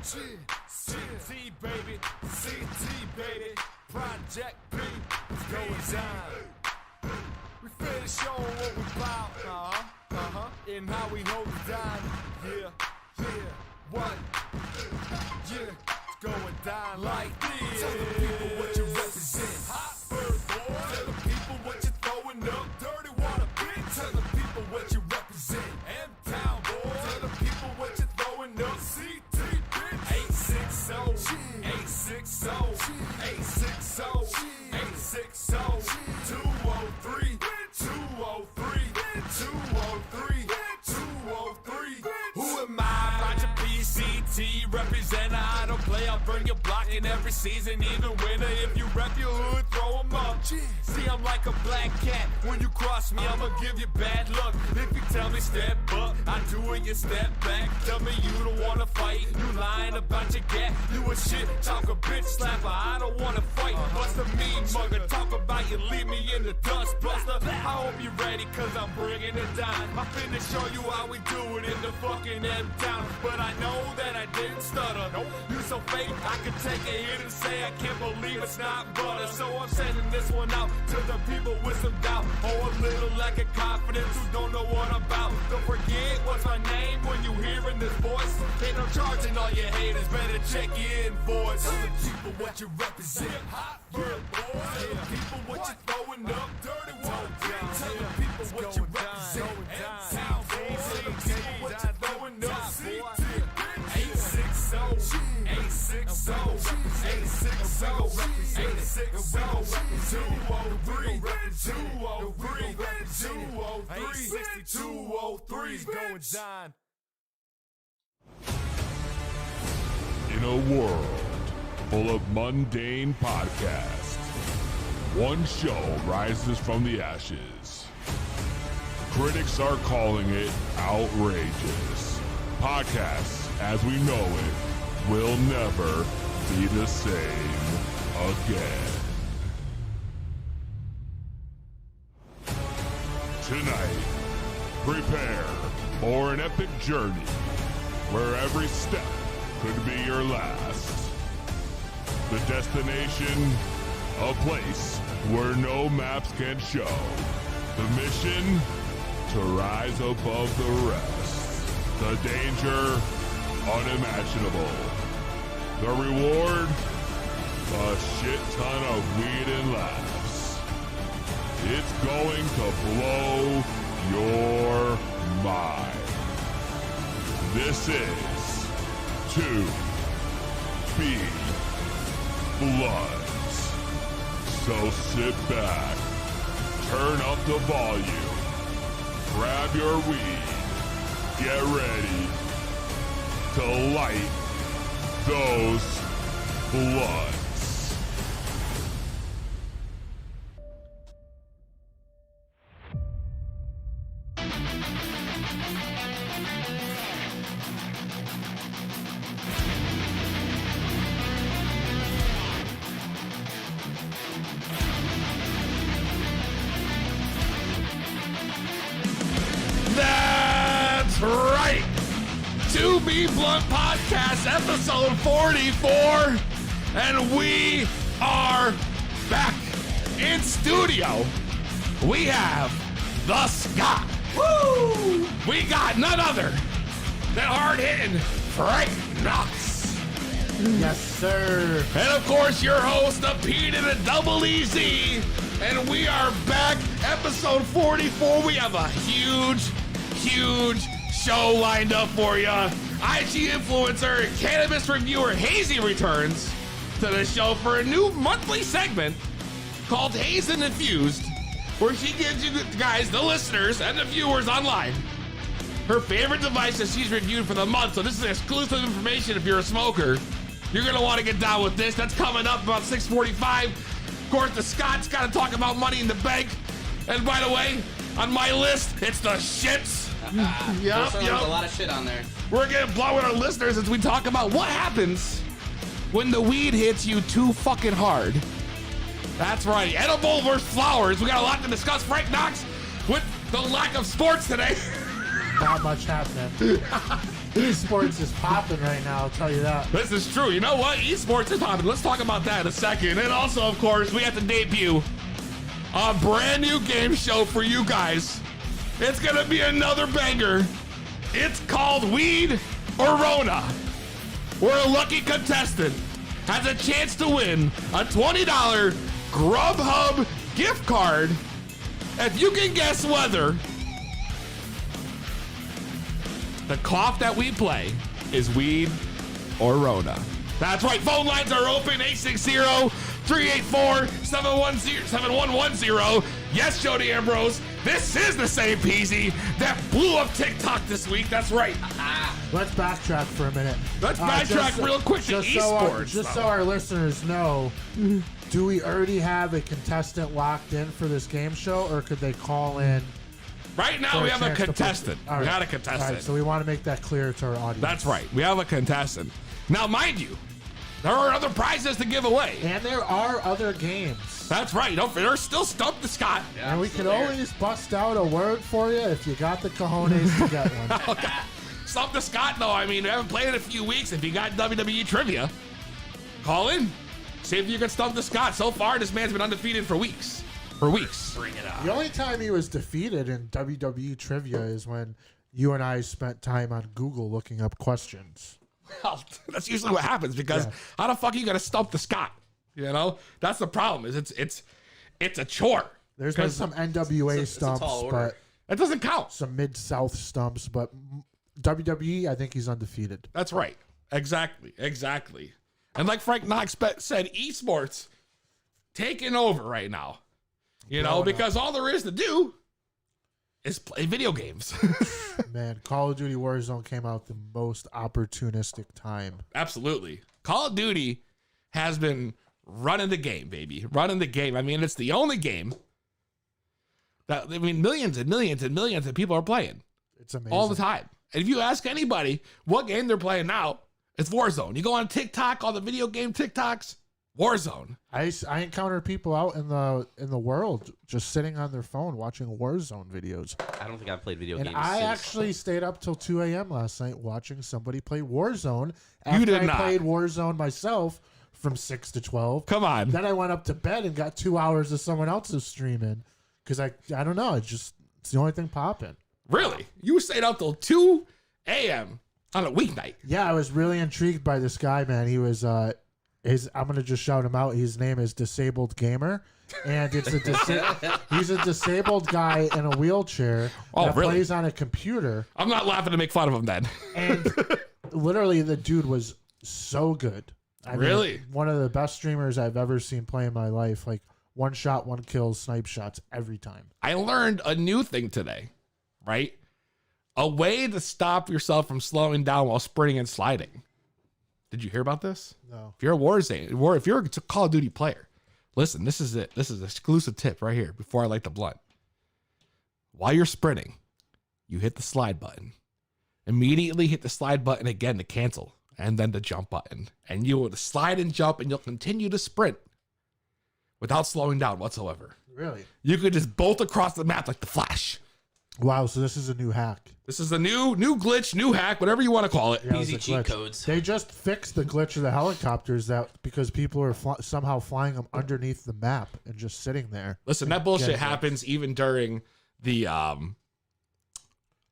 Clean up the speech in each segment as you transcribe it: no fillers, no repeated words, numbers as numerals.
CT, baby. CT, baby. Project P. It's going down. We finna show what we bout. And how we hold it down. Yeah. What? Yeah. It's going down like this. Tell the people what you represent. Hot bird, boy. Tell the people what you're throwing up. Dirty water, bitch. Tell the people what you represent. M-Town, boy. Tell the people what you're throwing up. CT, bitch. 860. 860. 860. 860. 203. 203. 203. 203. Who am I? Roger PCT. Representer. I don't play. I'll burn your block in every season. Even winter. If you rep your hood, throw 'em up. See, I'm like a black cat. When you cross me, I'ma give you bad luck. If you tell me step up, I do it, you step back. Tell me you don't wanna fight. You lying about your gat. You a shit talker, bitch slapper. I don't wanna fight. Bust a mean mugger. Talk about you, leave me in the dust, buster. I hope you're ready, cause I'm bringing it down. I'm finna show you how we do it in the fucking M-Town. But I know that I didn't stutter. You so fake, I could take a hit and say I can't believe it's not butter. So I'm sending this one out to the people with some doubt, or a little lack of confidence who don't know what I'm about. Don't forget what's my name when you hearing this voice. Ain't no charging all your haters, better check your invoice. Tell the people what you represent. Hot bird, boy. Tell the people what you throwing up. Dirty water, bitch. Tell the people what you represent. M-Town, boy. Tell the people what you throwing up. CT, 860. 860. 860. 860. 203. 203. 203. 203 is going down. In a world full of mundane podcasts, one show rises from the ashes. Critics are calling it outrageous. Podcasts, as we know it, will never be the same again. Tonight, prepare for an epic journey where every step could be your last. The destination, a place where no maps can show. The mission, to rise above the rest. The danger, unimaginable. The reward, a shit ton of weed and laughs. It's going to blow your mind. This is 2B Bloods. So sit back, turn up the volume, grab your weed, get ready to light those bloods. That's right! 2B Blunt Podcast, episode 44, and we are back in studio. We have the Scott. Woo! We got none other than hard-hitting Frank Knox. Yes, sir. And of course, your host, the P to the double EZ. And we are back, episode 44. We have a huge show lined up for you. IG influencer and cannabis reviewer Hazy returns to the show for a new monthly segment called Haze and Infused, where she gives you guys, the listeners and the viewers online, her favorite devices she's reviewed for the month. So this is exclusive information if you're a smoker. You're going to want to get down with this. That's coming up about 6:45. Of course, the Scott's got to talk about Money in the Bank. And by the way, on my list, it's the shits. There's a lot of shit on there. We're going to blow with our listeners as we talk about what happens when the weed hits you too fucking hard. That's right. Edible versus flowers. We got a lot to discuss. Frank Knox with the lack of sports today. Not much happening. Esports is popping right now, I'll tell you that. This is true. You know what? Esports is popping. Let's talk about that in a second. And also, of course, we have to debut a brand new game show for you guys. It's going to be another banger. It's called Weed or Rona, where a lucky contestant has a chance to win a $20 Grubhub gift card if you can guess whether the cough that we play is weed or Rona. That's right. Phone lines are open. 860-384-7110. Yes, Jody Ambrose. This is the same Peasy that blew up TikTok this week. That's right. Let's backtrack for a minute. Let's backtrack real quick to esports. So our listeners know, do we already have a contestant locked in for this game show, or could they call in? Right now, we have a chance to contestant. All We right. got a contestant. All right, so we want to make that clear to our audience. That's right. We have a contestant. Now, mind you, there are other prizes to give away. And there are other games. That's right. There's still Stump the Scott. And we can always bust out a word for you if you got the cojones to get one. Stump the Scott, though. I mean, we haven't played in a few weeks. If you got WWE trivia, call in. See if you can stump the Scott. So far, this man's been undefeated for weeks. Bring it on. The only time he was defeated in WWE trivia is when you and I spent time on Google looking up questions. Well, that's usually what happens because how the fuck are you gonna stump the Scott? You know, that's the problem. Is it's a chore. There's been some NWA it's a tall stumps, order. but It doesn't count. some Mid-South stumps, but WWE, I think he's undefeated. That's right. Exactly. And like Frank Knox said, esports taking over right now. You know, because all there is to do is play video games. Man, Call of Duty Warzone came out the most opportunistic time. Absolutely. Call of Duty has been running the game, baby. Running the game. I mean, it's the only game that, millions and millions and millions of people are playing It's amazing. all the time. And if you ask anybody what game they're playing now, it's Warzone. You go on TikTok, all the video game TikToks, Warzone. I encounter people out in the world just sitting on their phone watching Warzone videos. I don't think I've played video And games I since. actually stayed up till 2 a.m. last night watching somebody play Warzone. After did I not. played Warzone myself from 6 to 12. Come on. Then I went up to bed and got 2 hours of someone else's streaming. Because I don't know. It's the only thing popping. Really? You stayed up till 2 a.m. on a weeknight. Yeah, I was really intrigued by this guy, man. He was I'm gonna just shout him out. His name is Disabled Gamer, and it's he's a disabled guy in a wheelchair that plays on a computer. I'm not laughing to make fun of him then. And literally, the dude was so good. I mean, Really? one of the best streamers I've ever seen play in my life. Like one shot, one kill, snipe shots every time. I learned a new thing today, right? A way to stop yourself from slowing down while sprinting and sliding. Did you hear about this? No. If you're if you're a Call of Duty player, listen, this is it. This is an exclusive tip right here before I light the blunt. While you're sprinting, you hit the slide button. Immediately hit the slide button again to cancel, and then the jump button. And you will slide and jump, and you'll continue to sprint without slowing down whatsoever. Really? You could just bolt across the map like the Flash. Wow. So this is a new hack. This is a new glitch, new hack, whatever you want to call it. Yeah, it was Easy a cheat glitch. codes. They just fixed the glitch of the helicopters because people are somehow flying them underneath the map and just sitting there. Listen, that bullshit happens even during the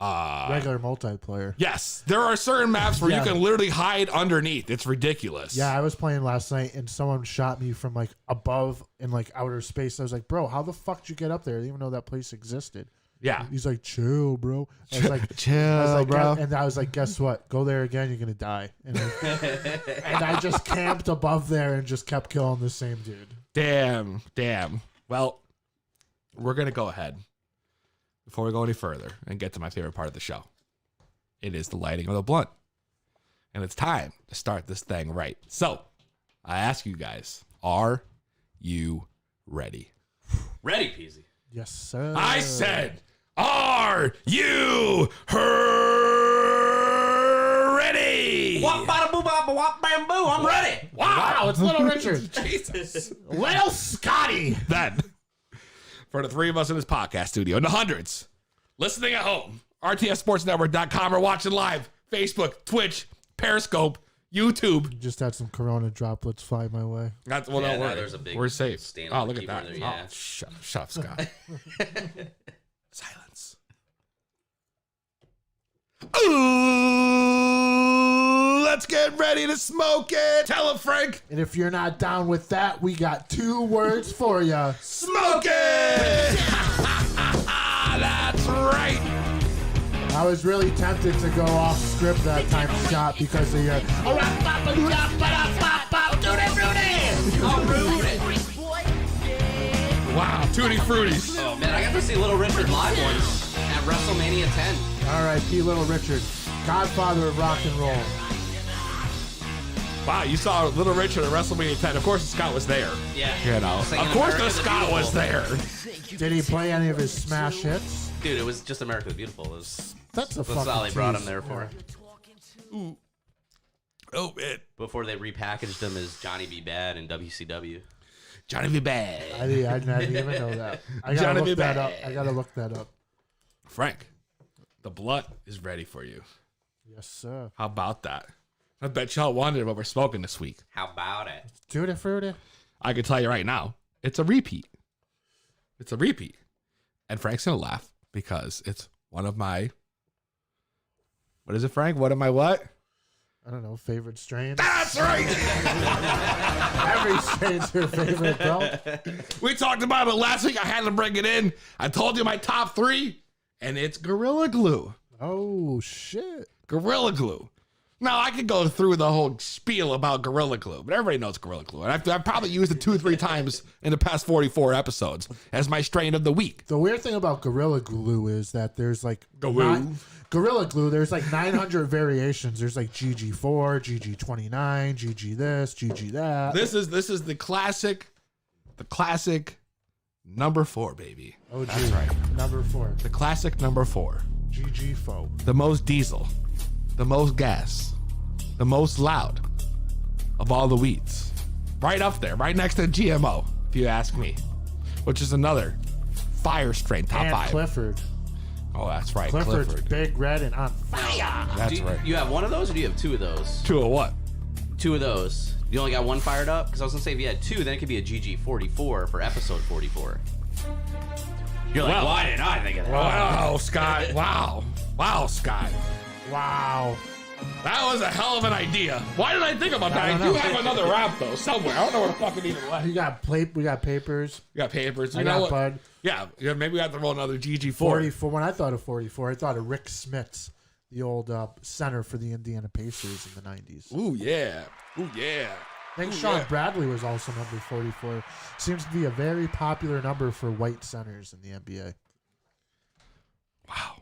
Regular multiplayer. Yes, there are certain maps where Yeah. you can literally hide underneath. It's ridiculous. Yeah, I was playing last night and someone shot me from like above in like outer space. I was like, bro, how the fuck did you get up there? I didn't even know that place existed. Yeah. He's like, chill, bro. I was like, Chill, bro. And I was like, guess what? Go there again, you're gonna die. And I just camped above there and just kept killing the same dude. Damn. Well, we're going to go ahead before we go any further and get to my favorite part of the show. It is the lighting of the blunt. And it's time to start this thing right. So, I ask you guys, are you ready? Ready, Peasy. Yes, sir. I said, are you ready? Wop bada boo bop wop bam boo. I'm ready. Wow, it's Little Richard. Jesus. Little Scotty. Then, for the three of us in this podcast studio and the hundreds listening at home, rtsportsnetwork.com or watching live Facebook, Twitch, Periscope, YouTube. Just had some Corona droplets fly my way. That's well, Yeah, don't no, worry. there's a big We're safe. stain Oh, on the look at that. keyboard there, yeah. Oh, shut up, Scott. Silence. Ooh, let's get ready to smoke it. Tell him, Frank. And if you're not down with that, we got 2 words for you. Smoke it. That's right. I was really tempted to go off script that time, Scott, because of your. Wow, Tutti Fruities. Oh man, I got to see Little Richard live once at WrestleMania 10. R.I.P. Little Richard, godfather of rock and roll. Wow, you saw Little Richard at WrestleMania 10. Of course, Scott was there. Yeah. You know, Singing of course, America the the Scott was Beautiful. there. Did he play any of his smash hits? Dude, it was just America the Beautiful. It was, That's a that's fucking all they brought tease. him there for. Oh, man. Before they repackaged him as Johnny B. Bad in WCW. Johnny B. Bad. I didn't even know that. I gotta Johnny look B. that Bad. up. I gotta look that up. Frank, the blood is ready for you. Yes, sir. How about that? I bet y'all wondered what we're smoking this week. How about it? Tutti Frutti. I can tell you right now, it's a repeat. It's a repeat. And Frank's going to laugh because it's one of my... What is it, Frank? What am I what? I don't know, favorite strains. That's right! Every strain's your favorite, bro. We talked about it last week. I had to bring it in. I told you my top 3, and it's Gorilla Glue. Oh, shit. Gorilla Glue. Now, I could go through the whole spiel about Gorilla Glue, but everybody knows Gorilla Glue. And I've probably used it 2 or 3 times in the past 44 episodes as my strain of the week. The weird thing about Gorilla Glue is that there's like Glue. Gorilla Glue, there's like 900 variations. There's like GG4, GG29, GG this, GG that. This is the classic number 4, baby. Oh, That's right. Number 4, The classic number 4. GG Foe. The most diesel, the most gas, the most loud of all the weeds. Right up there, right next to GMO, if you ask me. Which is another fire strain, top And 5. Clifford. Oh, that's right. Clifford's Clifford. big, red, and on fire. That's Do you, right. you have one of those or do you have 2 of those? 2 of what? 2 of those. You only got 1 fired up? Because I was going to say if you had 2, then it could be a GG44 for episode 44. You're like, Well- why didn't I think of that? Wow, Scott. Wow. Wow, Scott. Wow. That was a hell of an idea. Why did I think about that? I, don't do know. have another rap, though, somewhere. I don't know where the fuck it even left. We got plate. We got papers. We got papers. You I know got what? Bud. Yeah, maybe we have to roll another GG4. 44. When I thought of 44, I thought of Rick Smits, the old center for the Indiana Pacers in the 90s. Ooh, yeah. Ooh, yeah. I think Ooh, Sean yeah. Bradley was also number 44. Seems to be a very popular number for white centers in the NBA. Wow.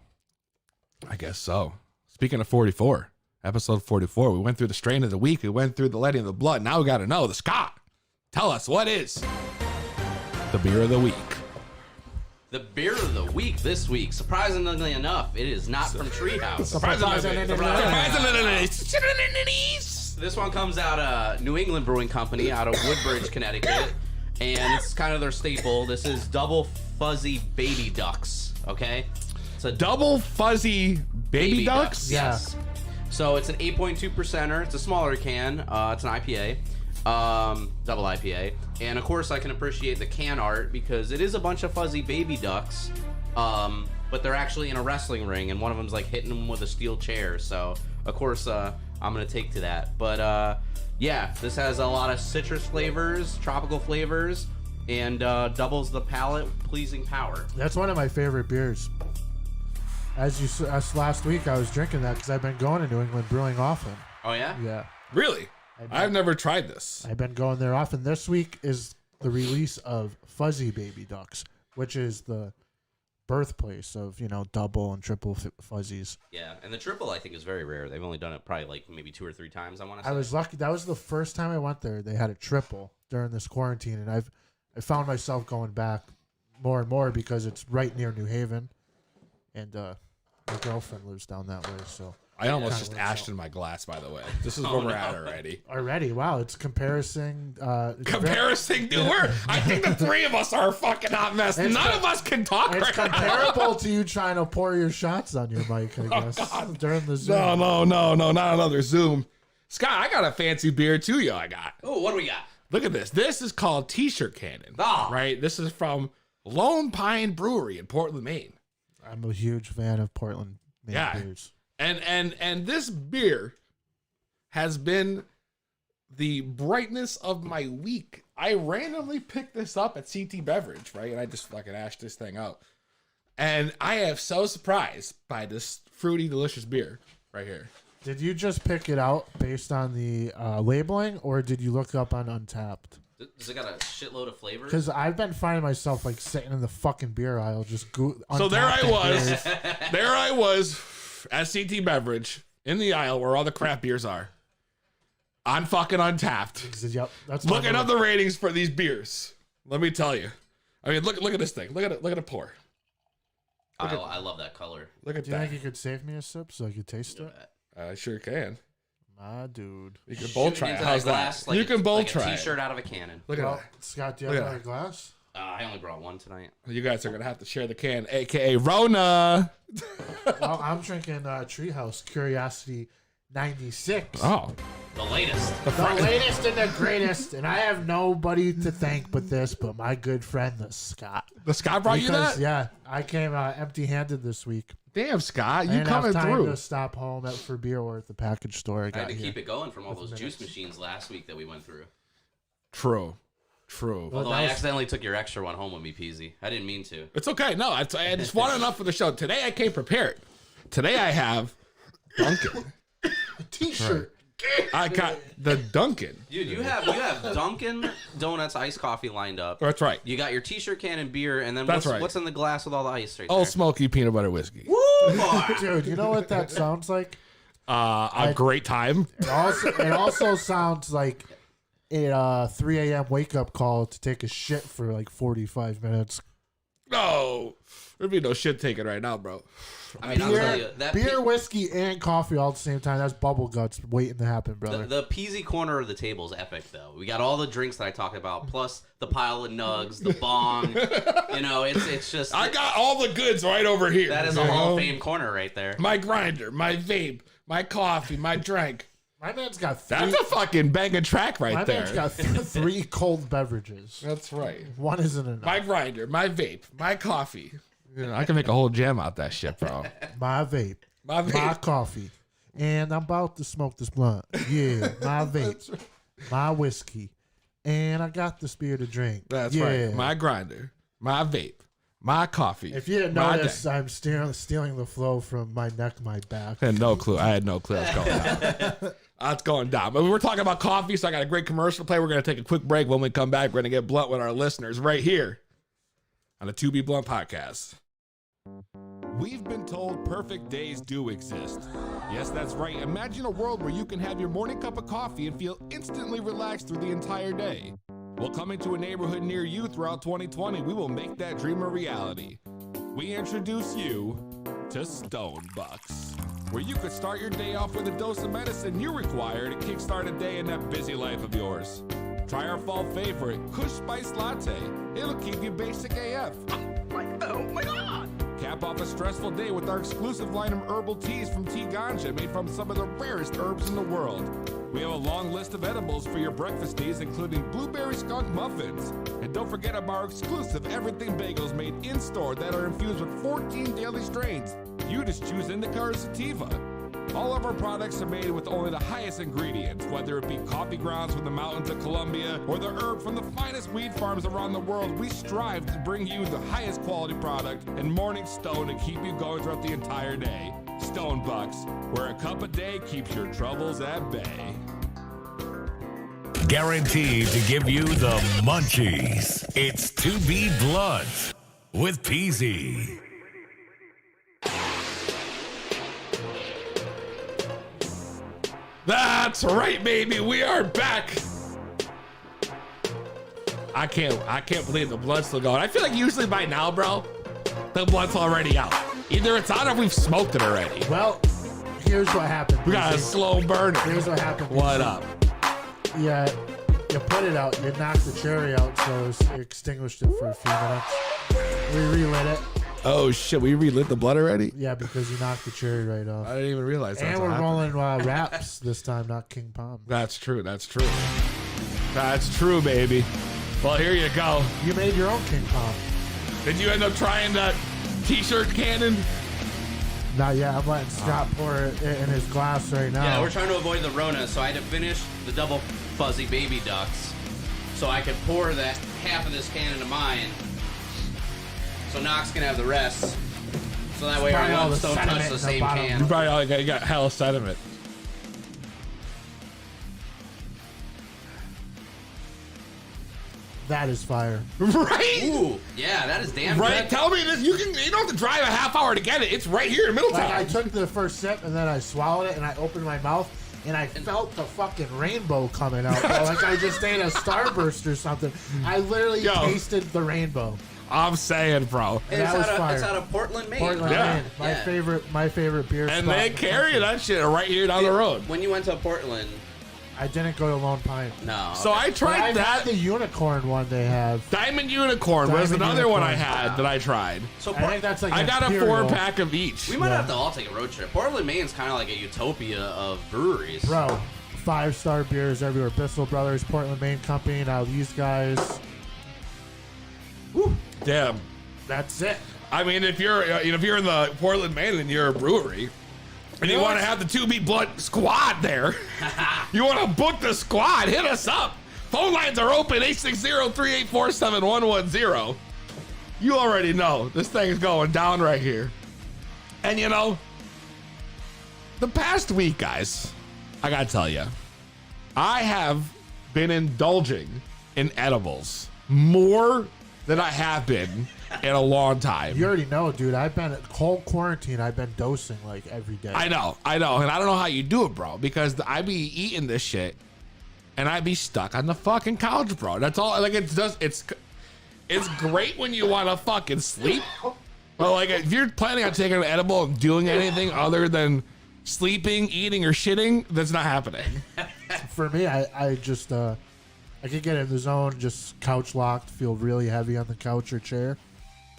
I guess so. Speaking of 44, episode 44, we went through the strain of the week. We went through the letting of the blood. Now we got to know the Scott. Tell us, what is the beer of the week? The beer of the week this week, surprisingly enough, it is not from Treehouse. This one comes out of New England Brewing Company out of Woodbridge, Connecticut. And it's kind of their staple. This is Double Fuzzy Baby Ducks, okay? It's a Double fuzzy baby ducks? Yes. So it's an 8.2%er. It's a smaller can. It's an IPA. Double IPA. And of course I can appreciate the can art because it is a bunch of fuzzy baby ducks. But they're actually in a wrestling ring and one of them's like hitting them with a steel chair. So of course I'm gonna take to that. But yeah, this has a lot of citrus flavors, tropical flavors, and doubles the palate pleasing power. That's one of my favorite beers. As last week, I was drinking that because I've been going to New England Brewing often. Oh yeah? Yeah, Really? I've never tried this. I've been going there often. This week is the release of Fuzzy Baby Ducks, which is the birthplace of, double and triple fuzzies. Yeah, and the triple I think is very rare. They've only done it probably like maybe 2 or 3 times. I want to say. I was lucky. That was the first time I went there. They had a triple during this quarantine, and I found myself going back more and more because it's right near New Haven, and My girlfriend lives down that way, so I almost Kinda just works ashed out. in my glass, by the way. This is where we're at already. already, wow, it's comparison. Comparison, dude. I think the three of us are a fucking hot mess. It's None of us can talk It's right now. comparable to you trying to pour your shots on your mic, I guess, during the Zoom. No, not another Zoom. Scott, I got a fancy beer too, yo. I got. Oh, what do we got? Look at this. This is called T-shirt Cannon. Ah. Right? This is from Lone Pine Brewery in Portland, Maine. I'm a huge fan of Portland Maine Yeah. beers. And this beer has been the brightness of my week. I randomly picked this up at CT Beverage, right? And I just fucking ashed this thing out. And I am so surprised by this fruity, delicious beer right here. Did you just pick it out based on the labeling, or did you look up on Untapped? Does it got a shitload of flavors? Because I've been finding myself like sitting in the fucking beer aisle, just So there I Untapped was. beers. There I was at CT Beverage in the aisle where all the craft beers are. On fucking Untapped. Yep, that's Looking up the ratings for these beers. Let me tell you. I mean, look at this thing. Look at it pour. I love that color. Look at Do you that. think you could save me a sip so I could taste it? I sure can. My dude. You can Shoot both it try it. into How's glass that? like You a- can both like try a it. T-shirt out of a cannon. Look at Well, that. Scott, do you Look have at another glass? I only brought one tonight. You guys are going to have to share the can, a.k.a. Rona. Well, I'm drinking Treehouse Curiosity 96. Oh. The latest. The latest and the greatest, and I have nobody to thank but my good friend, the Scott. The Scott brought you that? Yeah, I came empty-handed this week. Damn, Scott. I You didn't have coming time through. to stop home for beer or at the package store. I I got had to here. keep it going from all those minutes. juice machines last week that we went through. True. Although I accidentally took your extra one home with me, Peasy. I didn't mean to. It's okay. No, I just wanted enough for the show. Today I came prepared. Today I have Dunkin'. T-shirt. I got the Dunkin'. Dude, you have Dunkin' Donuts iced coffee lined up. That's right. You got your T-shirt can and beer, and then That's right. what's in the glass with all the ice right Old there? Smoky peanut butter whiskey. Woo, boy. Dude, you know what that sounds like? A great time. It also sounds like a 3 a.m. wake-up call to take a shit for like 45 minutes. No, there'd be no shit taken right now, bro. I mean, I'll tell you, that Beer, whiskey, and coffee all at the same time. That's bubble guts waiting to happen, brother. the Peasy corner of the table is epic, though. We got all the drinks that I talked about, plus the pile of nugs, the bong. It's just I got all the goods right over here. that is you a Hall know? of Fame corner right there. My grinder, my vape, my coffee, my drink. My man's got three. That's a fucking banging track right My there. man's got three cold beverages. That's right. One isn't enough. My grinder, my vape, my coffee. You know, I can make a whole jam out that shit, bro. My vape. My vape. My coffee. And I'm about to smoke this blunt. Yeah, my vape. My whiskey. And I got this beer to drink. That's yeah. right. My grinder, my vape, my coffee. If you didn't my notice, day. I'm stealing the flow from my neck, my back. I had no clue. I had no clue that's going down. That's going down. But we're talking about coffee, so I got a great commercial to play. We're going to take a quick break. When we come back, we're going to get blunt with our listeners right here on the 2B Blunt Podcast. We've been told perfect days do exist. Yes, that's right. Imagine a world where you can have your morning cup of coffee and feel instantly relaxed through the entire day. Well, coming to a neighborhood near you throughout 2020, we will make that dream a reality. We introduce you to Stone Bucks, where you could start your day off with a dose of medicine you require to kickstart a day in that busy life of yours. Try our fall favorite, Kush Spice Latte. It'll keep you basic AF. Oh my God! Cap off a stressful day with our exclusive line of herbal teas from Tea Ganja, made from some of the rarest herbs in the world. We have a long list of edibles for your breakfast needs, including blueberry skunk muffins. And don't forget about our exclusive everything bagels made in-store that are infused with 14 daily strains. You just choose indica or sativa. All of our products are made with only the highest ingredients, whether it be coffee grounds from the mountains of Colombia or the herb from the finest weed farms around the world. We strive to bring you the highest quality product and Morning Stone to keep you going throughout the entire day. Stone Bucks, where a cup a day keeps your troubles at bay. Guaranteed to give you the munchies. It's 2B Blunt with Peasy. That's right, baby. We are back. I can't believe the blunt's still going. I feel like usually by now, bro, the blunt's already out. Either it's on or we've smoked it already. Well, here's what happened. We got a BC. slow burner. Here's what happened. What BC. up? Yeah, you put it out. You knocked the cherry out, so it extinguished it for a few minutes. We relit it. Oh shit, we relit the blood already? Yeah, because you knocked the cherry right off. I didn't even realize that. And we're rolling wraps this time, not King Palm. That's true. That's true. That's true, baby. Well, here you go. You made your own King Palm. Did you end up trying that t-shirt cannon? Not yet. I'm letting Scott pour it in his glass right now. Yeah, we're trying to avoid the Rona, so I had to finish the double fuzzy baby ducks so I could pour that half of this can into mine. So Knox can have the rest. So that way our Probably all lungs the don't touch sediment the in the same bottom. You can. probably you got hella sediment. That is fire. Right? Ooh, yeah, that is damn Right? good. Tell me this. You don't have to drive a half hour to get it. It's right here in Middletown. Like I took the first sip and then I swallowed it and I opened my mouth and I felt the fucking rainbow coming out. Bro. Like I just ate a Starburst or something. I literally Yo. tasted the rainbow. I'm saying, bro. And That was fire. it's out of Portland, Maine. Portland, Yeah. Maine. Yeah. My favorite beer And spot they in the carry country. that shit right here down the road. When you went to Portland, I didn't go to Lone Pine. no. So I But tried I've that. had the unicorn one they have. Diamond Unicorn was Diamond another one I Unicorn. had that I tried. So I think that's like I got a Imperial. 4-pack of each. we might Yeah. have to all take a road trip. Portland, Maine's kind of like a utopia of breweries. Bro, 5-star beers everywhere. Bissell Brothers, Portland, Maine Company. Now these guys, Damn. that's it. I mean, if you're in the Portland, Maine, and you're a brewery, and you want to have the 2B Blood squad there, you want to book the squad, hit us up. Phone lines are open, 860-384-7110. You already know this thing's going down right here. And you know, the past week, guys, I gotta tell you, I have been indulging in edibles more than I have been in a long time. You already know, dude. I've been whole quarantine. I've been dosing like every day. I know, and I don't know how you do it, bro, because I be eating this shit, and I be stuck on the fucking couch, bro. That's all. Like it's great when you want to fucking sleep, but like if you're planning on taking an edible and doing anything other than sleeping, eating, or shitting, that's not happening. For me, I just I could get in the zone, just couch locked, feel really heavy on the couch or chair,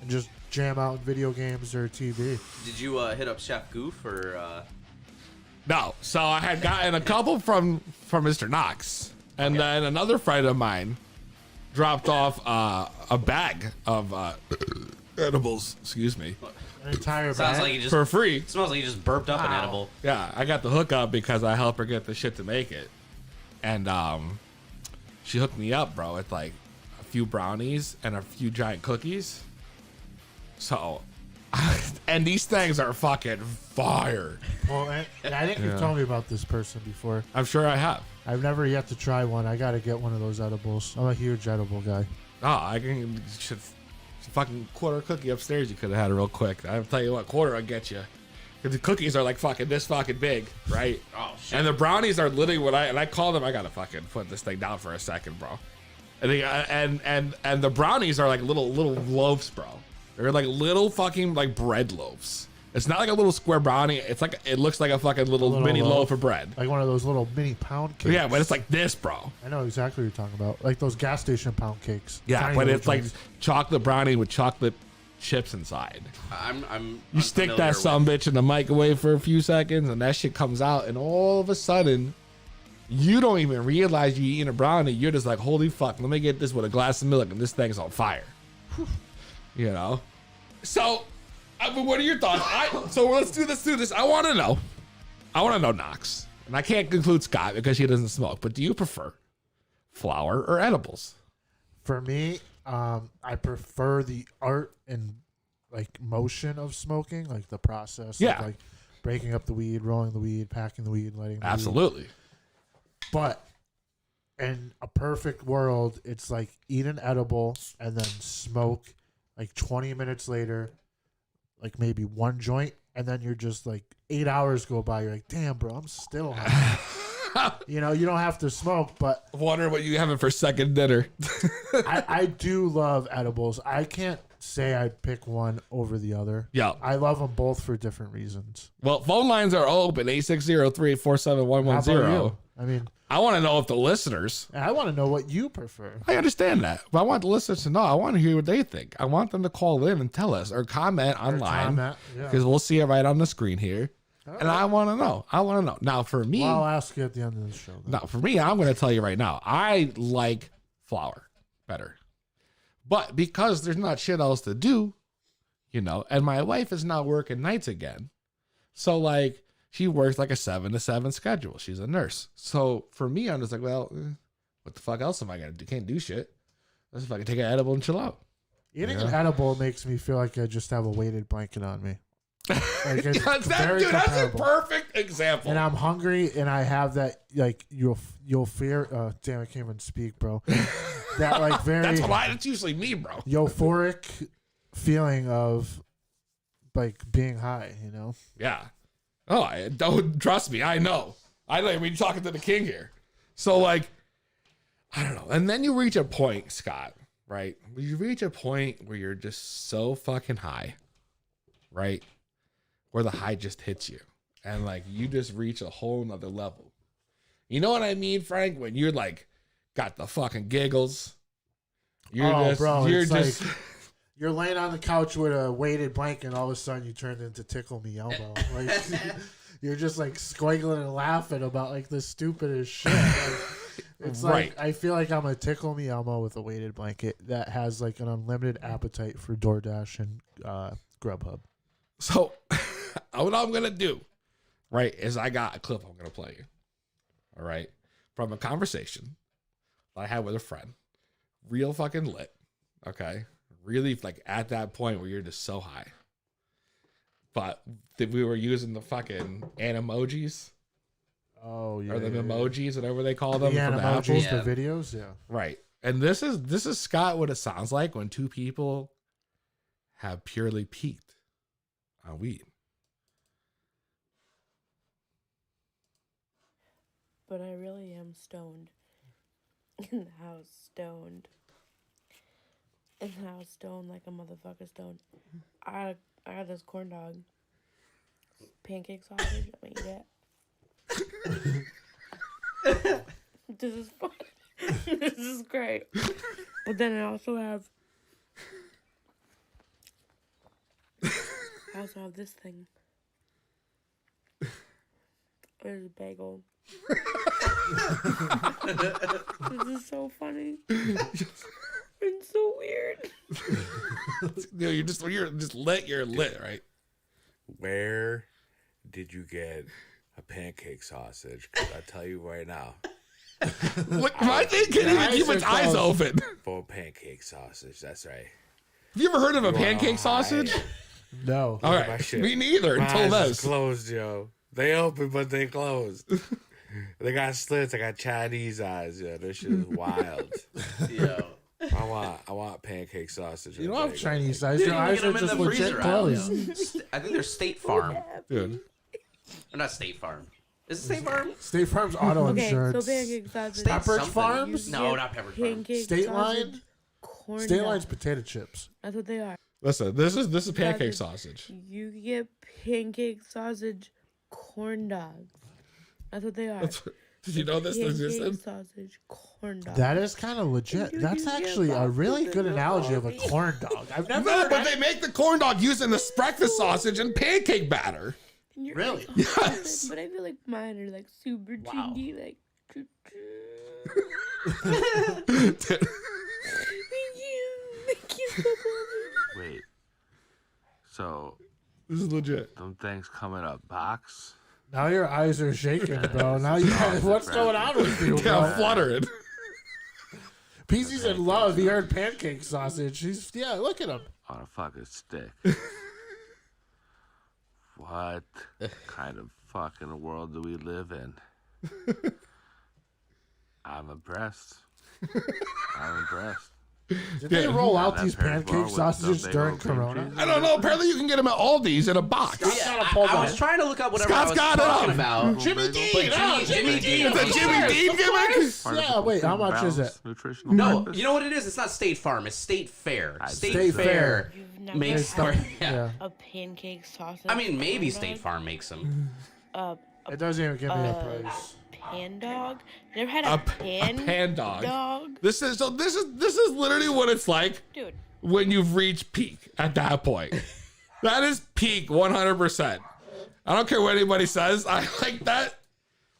and just jam out in video games or TV. Did you hit up Chef Goof or? No, so I had gotten a couple from Mr. Knox, and then another friend of mine dropped off a bag of edibles. Excuse me, An entire Sounds bag. like you just for free. smells like you just burped up an edible. Yeah, I got the hookup because I helped her get the shit to make it, and she hooked me up, bro, with like a few brownies and a few giant cookies. So, and these things are fucking fire. Well, and I think you've told me about this person before. I'm sure I have. I've never yet to try one. I got to get one of those edibles. I'm a huge edible guy. Oh, I can should fucking quarter cookie upstairs. You could have had it real quick. I'll tell you what, quarter I'll get you. 'Cause the cookies are like fucking this fucking big, right? Oh shit! And the brownies are literally what I call them. I gotta fucking put this thing down for a second, bro. And the brownies are like little loaves, bro. They're like little fucking like bread loaves. It's not like a little square brownie. It's like it looks like a fucking little mini loaf of bread. Like one of those little mini pound cakes. Yeah, but it's like this, bro. I know exactly what you're talking about. Like those gas station pound cakes. Yeah, Tiny but little it's like joints. chocolate brownie with chocolate chips inside. I'm You stick that some bitch in the microwave for a few seconds, and that shit comes out, and all of a sudden, you don't even realize you eating a brownie. You're just like, holy fuck, let me get this with a glass of milk, and this thing's on fire. You know? So, but what are your thoughts? So let's do this. I want to know, Knox, and I can't conclude Scott because he doesn't smoke, but do you prefer flower or edibles? For me, I prefer the art and like motion of smoking, like the process. Yeah. Of, like breaking up the weed, rolling the weed, packing the weed, letting the weed. Absolutely. But in a perfect world, it's like eat an edible and then smoke like 20 minutes later, like maybe one joint, and then you're just like 8 hours go by. You're like, damn, bro, I'm still high. You know, you don't have to smoke, but Wondering what you having for second dinner. I do love edibles. I can't say I'd pick one over the other. Yeah. I love them both for different reasons. Well, phone lines are open, 860-384-7110. I mean, I want to know if the listeners, I want to know what you prefer. I understand that, but I want the listeners to know. I want to hear what they think. I want them to call in and tell us or comment online because we'll see it right on the screen here. And I want to know. Now, for me, Well, I'll ask you at the end of the show. Then. now for me, I'm going to tell you right now. I like flour better, but because there's not shit else to do, and my wife is now working nights again, so like she works like a 7 to 7 schedule. She's a nurse, so for me, I'm just like, well, what the fuck else am I gonna do? Can't do shit. Let's fucking take an edible and chill out. Eating an edible makes me feel like I just have a weighted blanket on me. Like it's that's very that's a comparable. perfect example. And I'm hungry, and I have that like you'll fear. Damn, I can't even speak, bro. That like very That's usually me, bro. euphoric feeling of like being high. Yeah. Oh, I don't trust me. I know. We're talking to the king here. So like, I don't know. And then you reach a point, Scott, right? You reach a point where you're just so fucking high, right? Where the high just hits you. And like, you just reach a whole nother level. You know what I mean, Frank? When you're like, got the fucking giggles. You're you're laying on the couch with a weighted blanket, and all of a sudden you turn into Tickle Me Elmo. Like you're just like squiggling and laughing about like the stupidest shit. Like, it's like I feel like I'm a Tickle Me Elmo with a weighted blanket that has like an unlimited appetite for DoorDash and Grubhub. So what I'm gonna do, right, is I got a clip I'm gonna play you. All right. From a conversation I had with a friend. Real fucking lit. Okay. Really like at that point where you're just so high. But we were using the fucking animojis. Oh yeah. Or the emojis, whatever they call them. The from the emojis, Apple. the videos, yeah. Right. And this is Scott what it sounds like when two people have purely peaked on weed. But I really am stoned. In the house, stoned. In the house, stoned like a motherfucker stoned. I got this corn dog. Pancake sausage. I'm gonna eat it. This is fun. This is great. But then I also have this thing. There's a bagel. This is so funny. It's so weird. You're just lit. You're lit, right? Where did you get a pancake sausage? 'Cause I tell you right now, Look, my thing can't even keep its eyes open. for pancake sausage. That's right. Have you ever heard of a You wanna pancake sausage? hide. No. All my right, shit. me neither My until eyes is this. closed, yo. They open, but they closed. They got slits. I got Chinese eyes, yo. This shit is wild. Yo. I want pancake sausage. You and don't have bagel. Chinese eyes. Dude, Your you can eyes get are them in just the legit freezer closed. I think they're State Farm. Dude, Or not State Farm. Is it State Farm? State Farm's auto Okay, so insurance. pancake sausage. State Pepperidge something. Farms? No, not Pepperidge Farm. Pancake State sausage, Line? corn State dog. Line's potato chips. That's what they are. listen, this is pancake Sausage. sausage. You get pancake sausage corn dogs. That's what they are. Did you know this Pancake existed? sausage corn dogs. That is kind of legit. You That's can get actually a really good pasta analogy of a coffee. corn dog. I've never No, heard but that. they make the corn dog using the breakfast sausage and pancake batter. And you're Really? like, Yes. But I feel like mine are like super chingy, like. Thank you so much. Wait. So This is legit. them things come in a box. Now your eyes are shaking, bro. Now you what's going on with you, Yeah, I'm bro? fluttering. PZ's in love. He heard pancake sausage. Look at him. On a fucking stick. What kind of fucking world do we live in? I'm impressed. I'm impressed. Did they roll out these pairs well pancake with sausages the during bagel cream Corona? cheese. I don't know. Apparently, you can get them at Aldi's in a box. I was trying to look up whatever Scott's I was got it talking up. about. Jimmy Dean. But Jimmy Dean. It's a Jimmy Dean gimmick. Part of Yeah, the wait, how much is balanced it? Nutritional No, breakfast. you know what it is? It's not State Farm. It's State Fair. State State Fair Fair. You've never makes. had Yeah. a pancake sausage. I mean, maybe corn State dog? Farm makes them. It doesn't even give me a price. Pan dog. Never had A a pan dog. dog, This is literally what it's like dude. when you've reached peak at that point. That is peak 100%. I don't care what anybody says. I like that.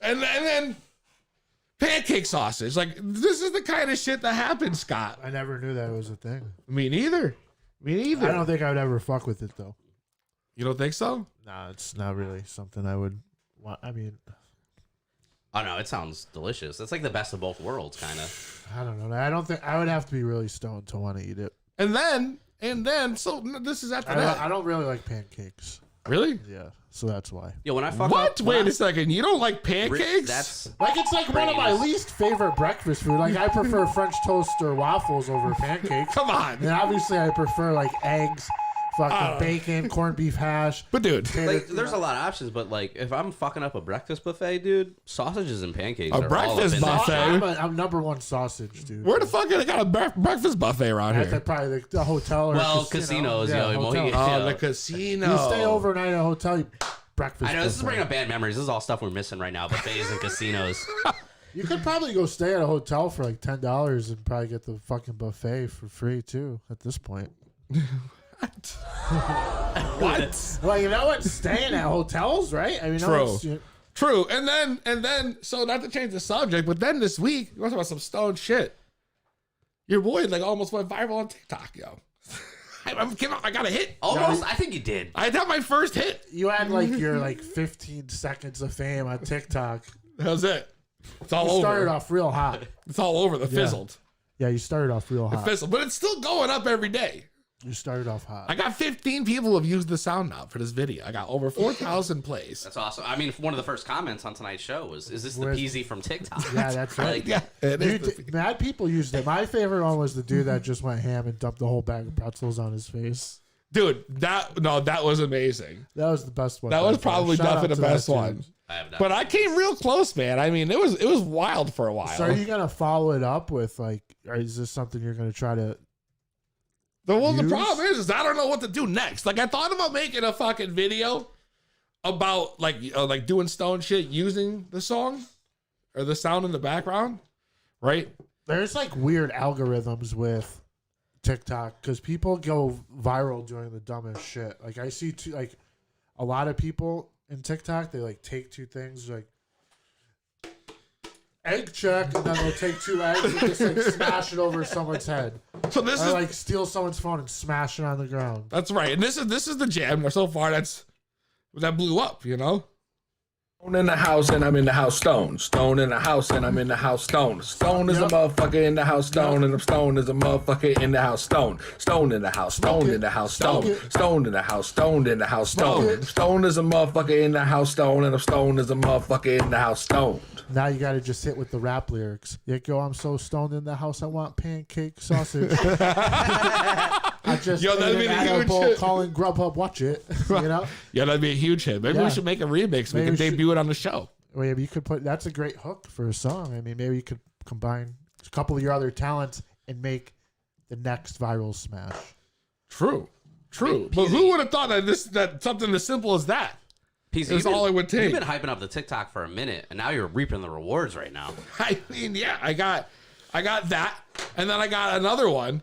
And then pancake sausage. Like, this is the kind of shit that happens, Scott. I never knew that was a thing. Me neither. Me neither. I don't think I would ever fuck with it though. You don't think so? Nah, it's not really something I would want. I mean, Oh no, it sounds delicious. It's like the best of both worlds, kind of. I don't know. I don't think I would have to be really stoned to want to eat it. And then, so this is after that. I don't really like pancakes. Really? Yeah, so that's why. Yo, when I fuck What? up, Wait a second. You don't like pancakes? That's Like it's like one of my Brains. least favorite breakfast food. Like I prefer French toast or waffles over pancakes. Come on. And obviously I prefer like eggs, fucking bacon, corned beef hash. But dude, like there's a lot of options, but like if I'm fucking up a breakfast buffet, dude, sausages and pancakes A are breakfast all up in there. buffet? I'm number one sausage, dude. where the fuck I got a breakfast buffet around At here? probably the hotel or Well, casino. casinos, Yeah, yo, hotel. yeah. Oh, the casino. You stay overnight at a hotel, you breakfast. I know this is buffet. bringing up bad memories. This is all stuff we're missing right now. Buffets and casinos. You could probably go stay at a hotel for like $10 and probably get the fucking buffet for free too. At this point, What? well, you know what? Staying at hotels, right? I mean, no, True. it's- True. And then, so not to change the subject, but then this week, you want to talk about some stone shit. Your boy like almost went viral on TikTok, yo. I got a hit. Almost, I think you did. I got my first hit. you had like your like 15 seconds of fame on TikTok. That was it. It's all You over. started off real hot. It's all over. The fizzled. Yeah, you started off real The hot. fizzled. But it's still going up every day. You started off hot. I got 15 people who have used the sound now for this video. I got over 4,000 plays. That's awesome. I mean, one of the first comments on tonight's show was, "Is this the Where's- PZ from TikTok?" Yeah, that's right. Like, Yeah, it is. Dude, mad people used it. My favorite one was the dude that just went ham and dumped the whole bag of pretzels on his face. Dude, that was amazing. That was the best one. That was by far. probably Shout out definitely the to that best dude. one. I have not. But I came real close, man. I mean, it was wild for a while. So are you gonna follow it up with like, or is this something you're gonna try to? The Use? problem is I don't know what to do next. Like I thought about making a fucking video about like doing stone shit using the song or the sound in the background, right? There's like weird algorithms with TikTok because people go viral doing the dumbest shit. Like I see a lot of people in TikTok. They like take two things like egg check, and then they'll take two eggs and just like smash it over someone's head, So this or is like steal someone's phone and smash it on the ground. that's right, and this is the jam so far that blew up, you know. Stone in the house and I'm in the house stone. Stone in the house and I'm in the house stone. Stone is a motherfucker in the house stone and I'm stone is a motherfucker in the house stone. Stone in the house, stone in the house stone. Stone in the house, stoned in the house stone. Stone is a motherfucker in the house stone and I'm stone is a motherfucker in the house stoned. Now you got to just hit with the rap lyrics. Yeah, yo, I'm so stoned in the house. I want pancake sausage. I just Yo, that'd ate be an the huge edible, hit. calling Grubhub. Watch it. You know. Yeah, that'd be a huge hit. Maybe Yeah. we should make a remix. We Maybe can we should. debut it on the show. Maybe you could put. That's a great hook for a song. I mean, maybe you could combine a couple of your other talents and make the next viral smash. True. But who would have thought that something as simple as that PZ, is all it would take? You've been hyping up the TikTok for a minute, and now you're reaping the rewards right now. I mean, yeah, I got that, and then I got another one.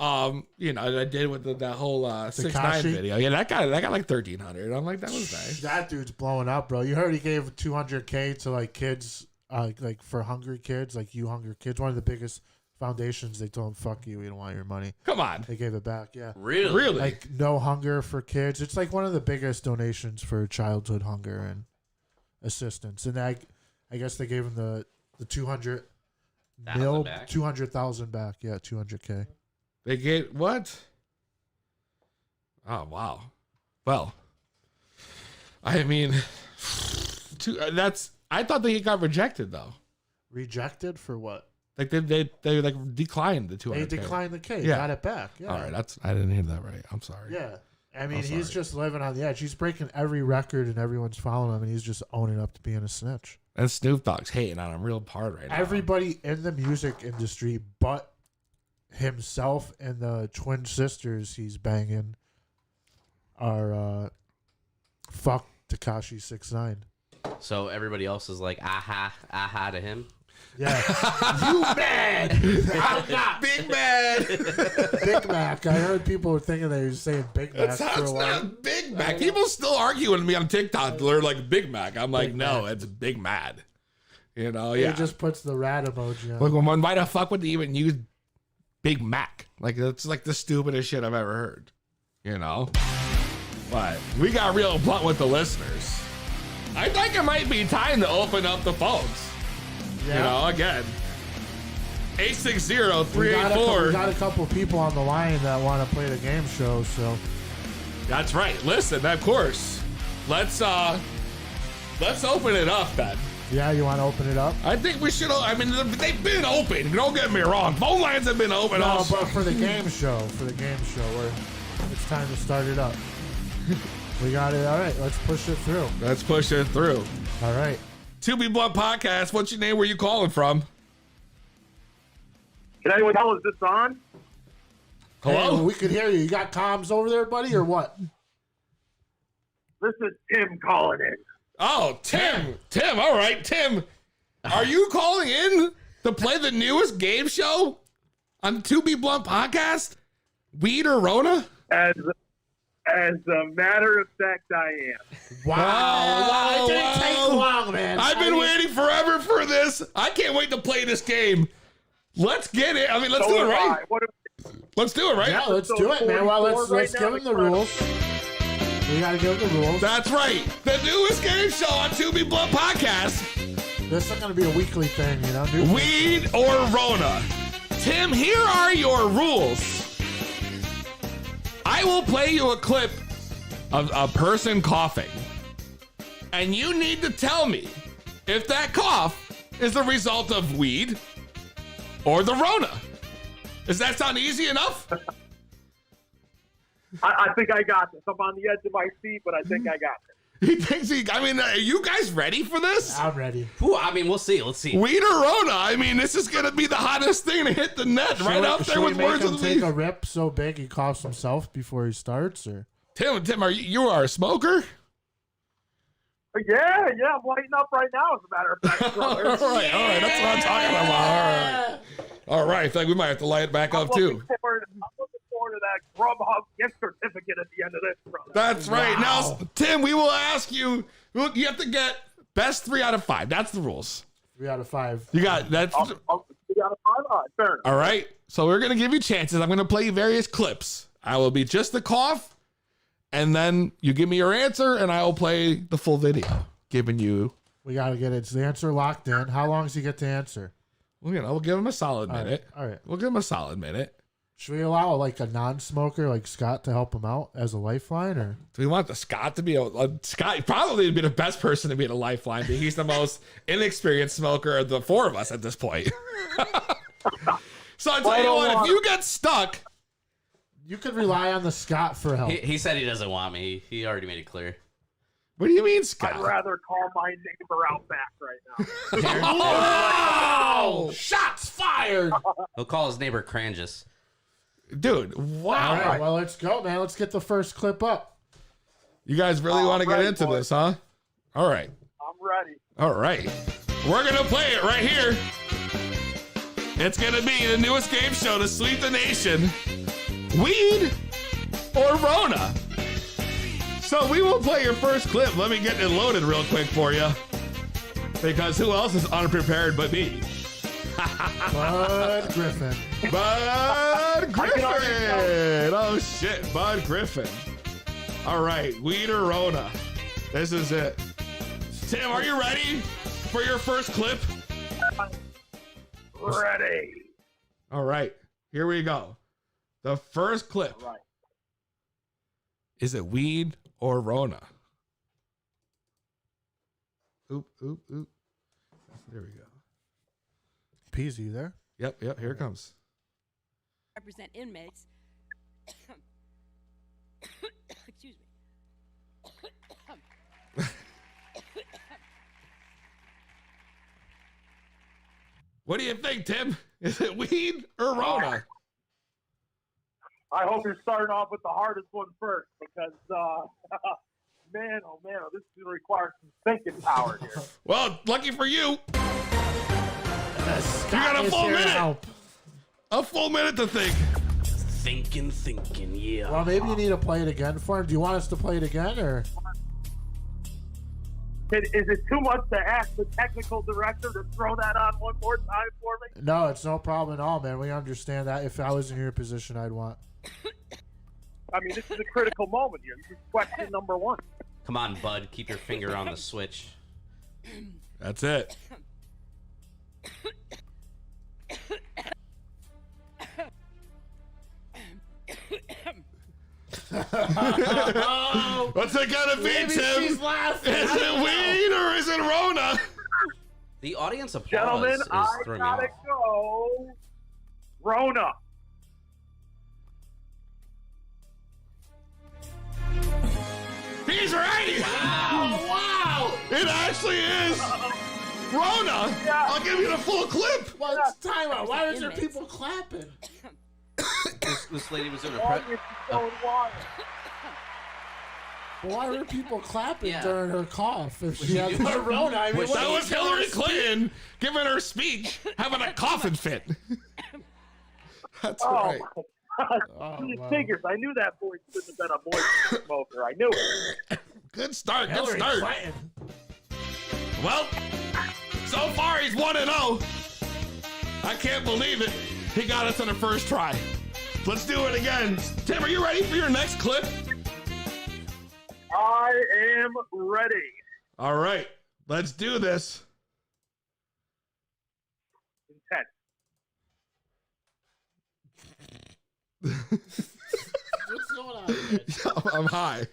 You know, that I did with that whole 6ix9ine Tekashi? video. Yeah, that got like 1,300. I'm like, that was nice. That dude's blowing up, bro. You heard he gave 200K to like kids, like for hungry kids, like You Hunger Kids. One of the biggest foundations. They told him, "Fuck you, we don't want your money." Come on, They gave it back. Yeah. Really? Like no hunger for kids. It's like one of the biggest donations for childhood hunger and assistance. And I guess they gave him the 200 mil, back? 200,000 back. Yeah, 200K. they gave what? Oh wow. Well, I mean, I thought that he got rejected though. Rejected for what? Like they like declined the 200. They declined the case. Yeah. Got it back. Yeah. All right, I didn't hear that right. I'm sorry. Yeah. I mean, I'm he's sorry. just living on the edge. He's breaking every record, and everyone's following him, and he's just owning up to being a snitch. And Snoop Dogg's hating on him real hard right now. Everybody in the music industry, but himself and the twin sisters he's banging, are fuck Tekashi 6ix9ine. So everybody else is like, aha to him. Yeah, you mad? I'm not Big Mac. Big Mac. I heard people were thinking they were saying Big Mac That's for a while. not Big Mac. People still arguing with me on TikTok. They're like Big Mac. I'm like, Big no, Mac. it's Big Mad. You know, He yeah. just puts the rat emoji on. Look, why the fuck would they even use Big Mac? Like that's like the stupidest shit I've ever heard. You know, but we got real blunt with the listeners. I think it might be time to open up the phones. You know, again, 860-384. We got a couple people on the line that want to play the game show, so That's right. Listen, of course. Let's open it up then. yeah, you want to open it up? I think we should. I mean, they've been open. Don't get me wrong. Phone lines have been open. No, also. but for the game show, it's time to start it up. We got it. All right, let's push it through. Let's push it through. All right. To Be Blunt Podcast. What's your name? Where you calling from? Can anyone tell is this on? Hello. Hey, we could hear you. You got comms over there, buddy, or what? This is Tim calling in. Oh, Tim. Tim. All right, Tim. Are you calling in to play the newest game show on the To Be Blunt Podcast? Weed or Rona? As a matter of fact, I am. Wow. It didn't take long, man. I've been waiting forever for this. I can't wait to play this game. Let's get it. I mean, let's do it right. Let's do it right. Yeah, let's do it, man. Well, let's give him the rules. We got to give him the rules. That's right. The newest game show on To Be Blunt Podcast. This is going to be a weekly thing, you know? New Weed or Rona? Tim, here are your rules. I will play you a clip of a person coughing. And you need to tell me if that cough is the result of weed or the Rona. Does that sound easy enough? I think I got this. I'm on the edge of my seat, but I think I got this. He thinks I mean, are you guys ready for this? I'm ready. Ooh, I mean, we'll see. Let's see. Weed or Rona? I mean, this is going to be the hottest thing to hit the net right up there with words him of take the a rip so big he coughs himself before he starts, or? Tim, are you are a smoker? Yeah, I'm lighting up right now, as a matter of fact, brother. all right, that's what I'm talking about. All right, I feel like we might have to light it back up too. I'm looking forward to that Grubhub gift certificate at the end of this, brother. That's right. Now, Tim, we will ask you. You have to get best 3 out of 5. That's the rules. 3 out of 5. You got that's. You got a 5? All right, fair enough. All right. So we're gonna give you chances. I'm gonna play you various clips. I will be just the cough, and then you give me your answer, and I will play the full video, giving you. We got to get it. The answer locked in. How long does he get to answer? Well, we'll give him a solid minute. All right. We'll give him a solid minute. Should we allow like a non-smoker like Scott to help him out as a lifeline, or? Do we want the Scott to be Scott? Probably would be the best person to be in a lifeline. But he's the most inexperienced smoker of the 4 of us at this point. So I tell you what, if you get stuck, You could rely on the Scott for help. He said he doesn't want me. He already made it clear. what do you mean, Scott? I'd rather call my neighbor out back right now. Oh, shots fired, He'll call his neighbor Crangus. dude! Wow, All right, well, let's go, man. Let's get the first clip up. you guys really want to get ready, into boys. this, huh? All right, I'm ready. all right. We're gonna play it right here. It's gonna be the newest game show to sweep the nation. Weed or Rona? So we will play your first clip. Let me get it loaded real quick for you. Because who else is unprepared but me? Bud Griffin. Bud Griffin! Oh shit, Bud Griffin. All right, weed or Rona? This is it. Tim, are you ready for your first clip? Ready. All right, here we go. The first clip. All right. Is it weed or Rona? Oop, oop, oop. There we go. Peasy there. Yep, here it comes. Represent inmates. Excuse me. What do you think, Tim? Is it weed or Rona? I hope you're starting off with the hardest one first because, man, oh man, this is going to require some thinking power here. Well, lucky for you. You got a full minute. A full minute to think. Thinking, yeah. Well, maybe you need to play it again for him. Do you want us to play it again, or? Is it too much to ask the technical director to throw that on one more time for me? No, it's no problem at all, man. We understand that. If I was in your position, I'd want. I mean, this is a critical moment here. This is question number one. Come on, bud. Keep your finger on the switch. That's it. What's it gonna be, Maybe Tim? she's laughing. Is it weed or is it Rona? The audience applause Gentlemen, is I throwing me off. gotta go. Rona. He's right. Wow! It actually is Rona. Yeah. I'll give you the full clip. Well, time out. Why is there people clapping? This lady was in a Audience is going wild. Why were people clapping Yeah. during her cough? If she had you- corona, I mean, Was what That do was you do? Hillary Clinton giving her speech, having a coughing fit. That's Oh, right. my God. Oh, It wow. figures. I knew that boy shouldn't have been a boy smoker. I knew it. Good start. Good Hillary start. Clinton. Well, so far he's 1-0. I can't believe it. He got us on the first try. Let's do it again. Tim, are you ready for your next clip? I am ready. All right, let's do this. Intense. What's going on? Here? I'm high.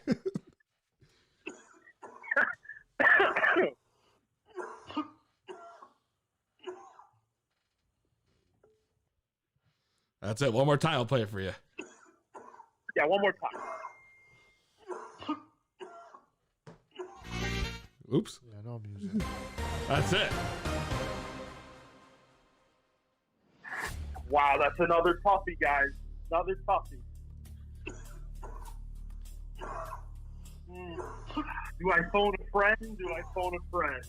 That's it. One more time. I'll play it for you. Yeah, one more time. Oops. Yeah, no music. That's it. Wow, that's another toughie, guys. Another toughie. Do I phone a friend? Do I phone a friend?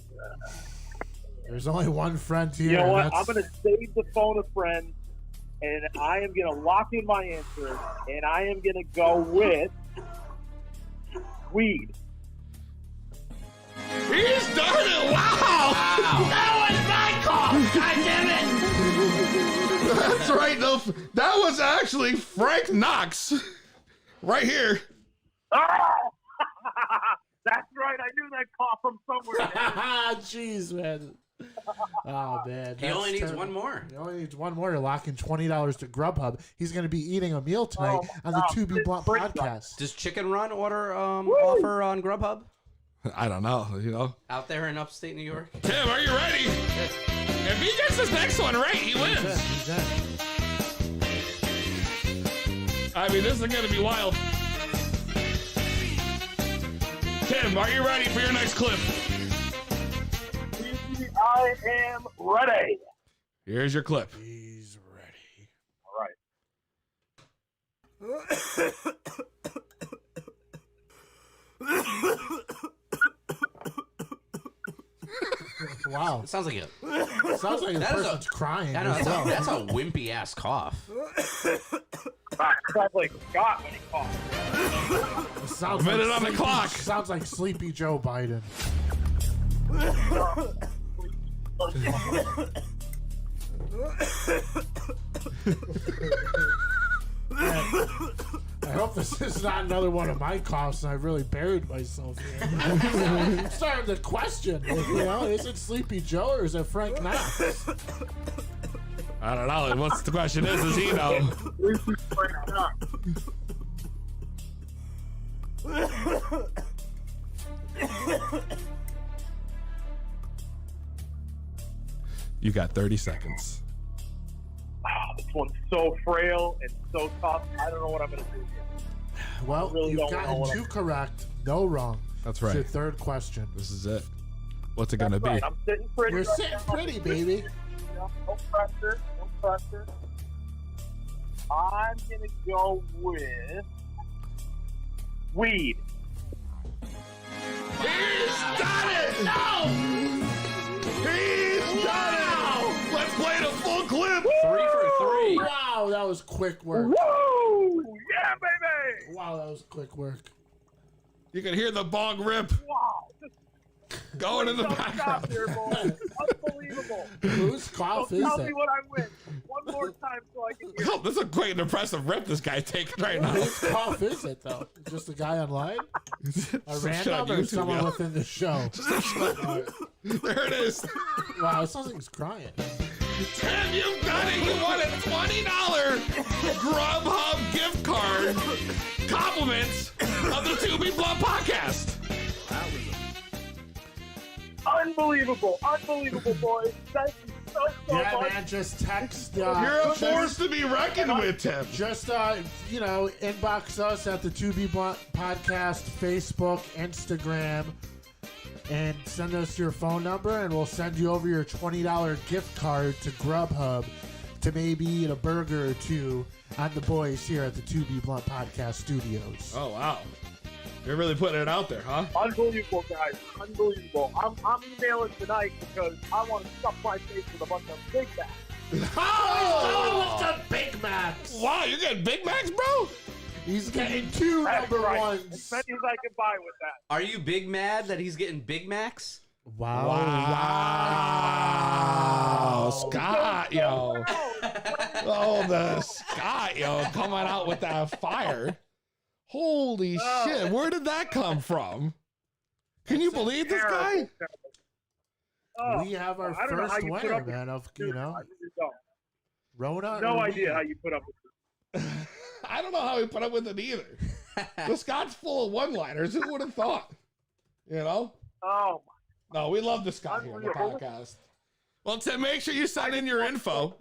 There's only one friend here. You know what? and I'm that's- going to save the phone a friend, and I am going to lock in my answer, and I am going to go with weed. He's done it! Wow! That was my call! God damn it! That's right. No, that was actually Frank Knox. Right here. Ah! That's right. I knew that call from somewhere. Jeez, man. Oh, man. He only that's needs terrible. one more. He only needs one more to lock in $20 to Grubhub. He's going to be eating a meal tonight Oh, on the God, 2B this Blunt brings podcast. Does Chicken Run offer on Grubhub I don't know. You know. out there in upstate New York? Tim, are you ready? If he gets this next one right, he wins. He's in. I mean, this is gonna be wild. Tim, are you ready for your next clip? I am ready. Here's your clip. He's ready. All right. Wow. It sounds like it. Sounds like the That is person's crying. I know as well. that's a wimpy ass cough. Sounds like Scott when he called. It sounds A minute like on the Sleepy- clock. Sounds like Sleepy Joe Biden. I hope this is not another one of my coughs and I really buried myself here. I'm starting to question, you know, is it Sleepy Joe or is it Frank Knox? I don't know. And what's the question is he know? You got 30 seconds. one's so frail and so tough. I don't know what I'm going to do here. Well, really you've don't know gotten what 2 correct, no wrong. That's It's right. your third question. This is it. What's it gonna be? Right, I'm sitting pretty. We're right sitting now. pretty, baby. No pressure. No pressure. I'm going to go with weed. He's done it! No! He's done it! Let's play the full clip. 3 for 3. Wow, that was quick work. Woo! Yeah, baby! Wow, that was quick work. You can hear the bong rip Wow. going in the Don't background. stop here, boys. Unbelievable. Whose cough Don't is tell that? me what I win. One more time so I can hear. Oh, this is a great and impressive rip this guy's taking right now. Whose cough is it, though? Just a guy online? A Some shit on random or YouTube, someone yeah. within the show? There it is. Wow, it sounds like he's crying. Tim, you've done it. You won a $20 Grubhub gift card. Compliments of the To Be Blunt podcast. Unbelievable. Unbelievable, boys. Thank you so Yeah, much. man, just text. You're a force to be reckoned with, Tim. Just, inbox us at the To Be Blunt Podcast, Facebook, Instagram, and send us your phone number, and we'll send you over your $20 gift card to Grubhub to maybe eat a burger or two on the boys here at the To Be Blunt Podcast Studios. Oh, wow. You're really putting it out there, huh? Unbelievable, guys. Unbelievable. I'm emailing tonight because I want to stuff my face with a bunch of Big Macs. Oh, with the Big Macs! Wow, you getting Big Macs, bro? He's getting 2 That's number right. ones. As many as I can buy with that. Are you big mad that he's getting Big Macs? Wow. Wow. Scott, yo. Oh, the Scott, yo, coming out with that fire. Holy shit. Where did that come from? Can you believe this guy? Oh, We have our I don't know how first you put winner, up with man, of, I really don't. Rona. No or idea me? how you put up with it. I don't know how he put up with it either. The Scott's full of one-liners. Who would have thought? You know? Oh, No, we love the Scott here on the podcast. Well, Tim, make sure you send in your info.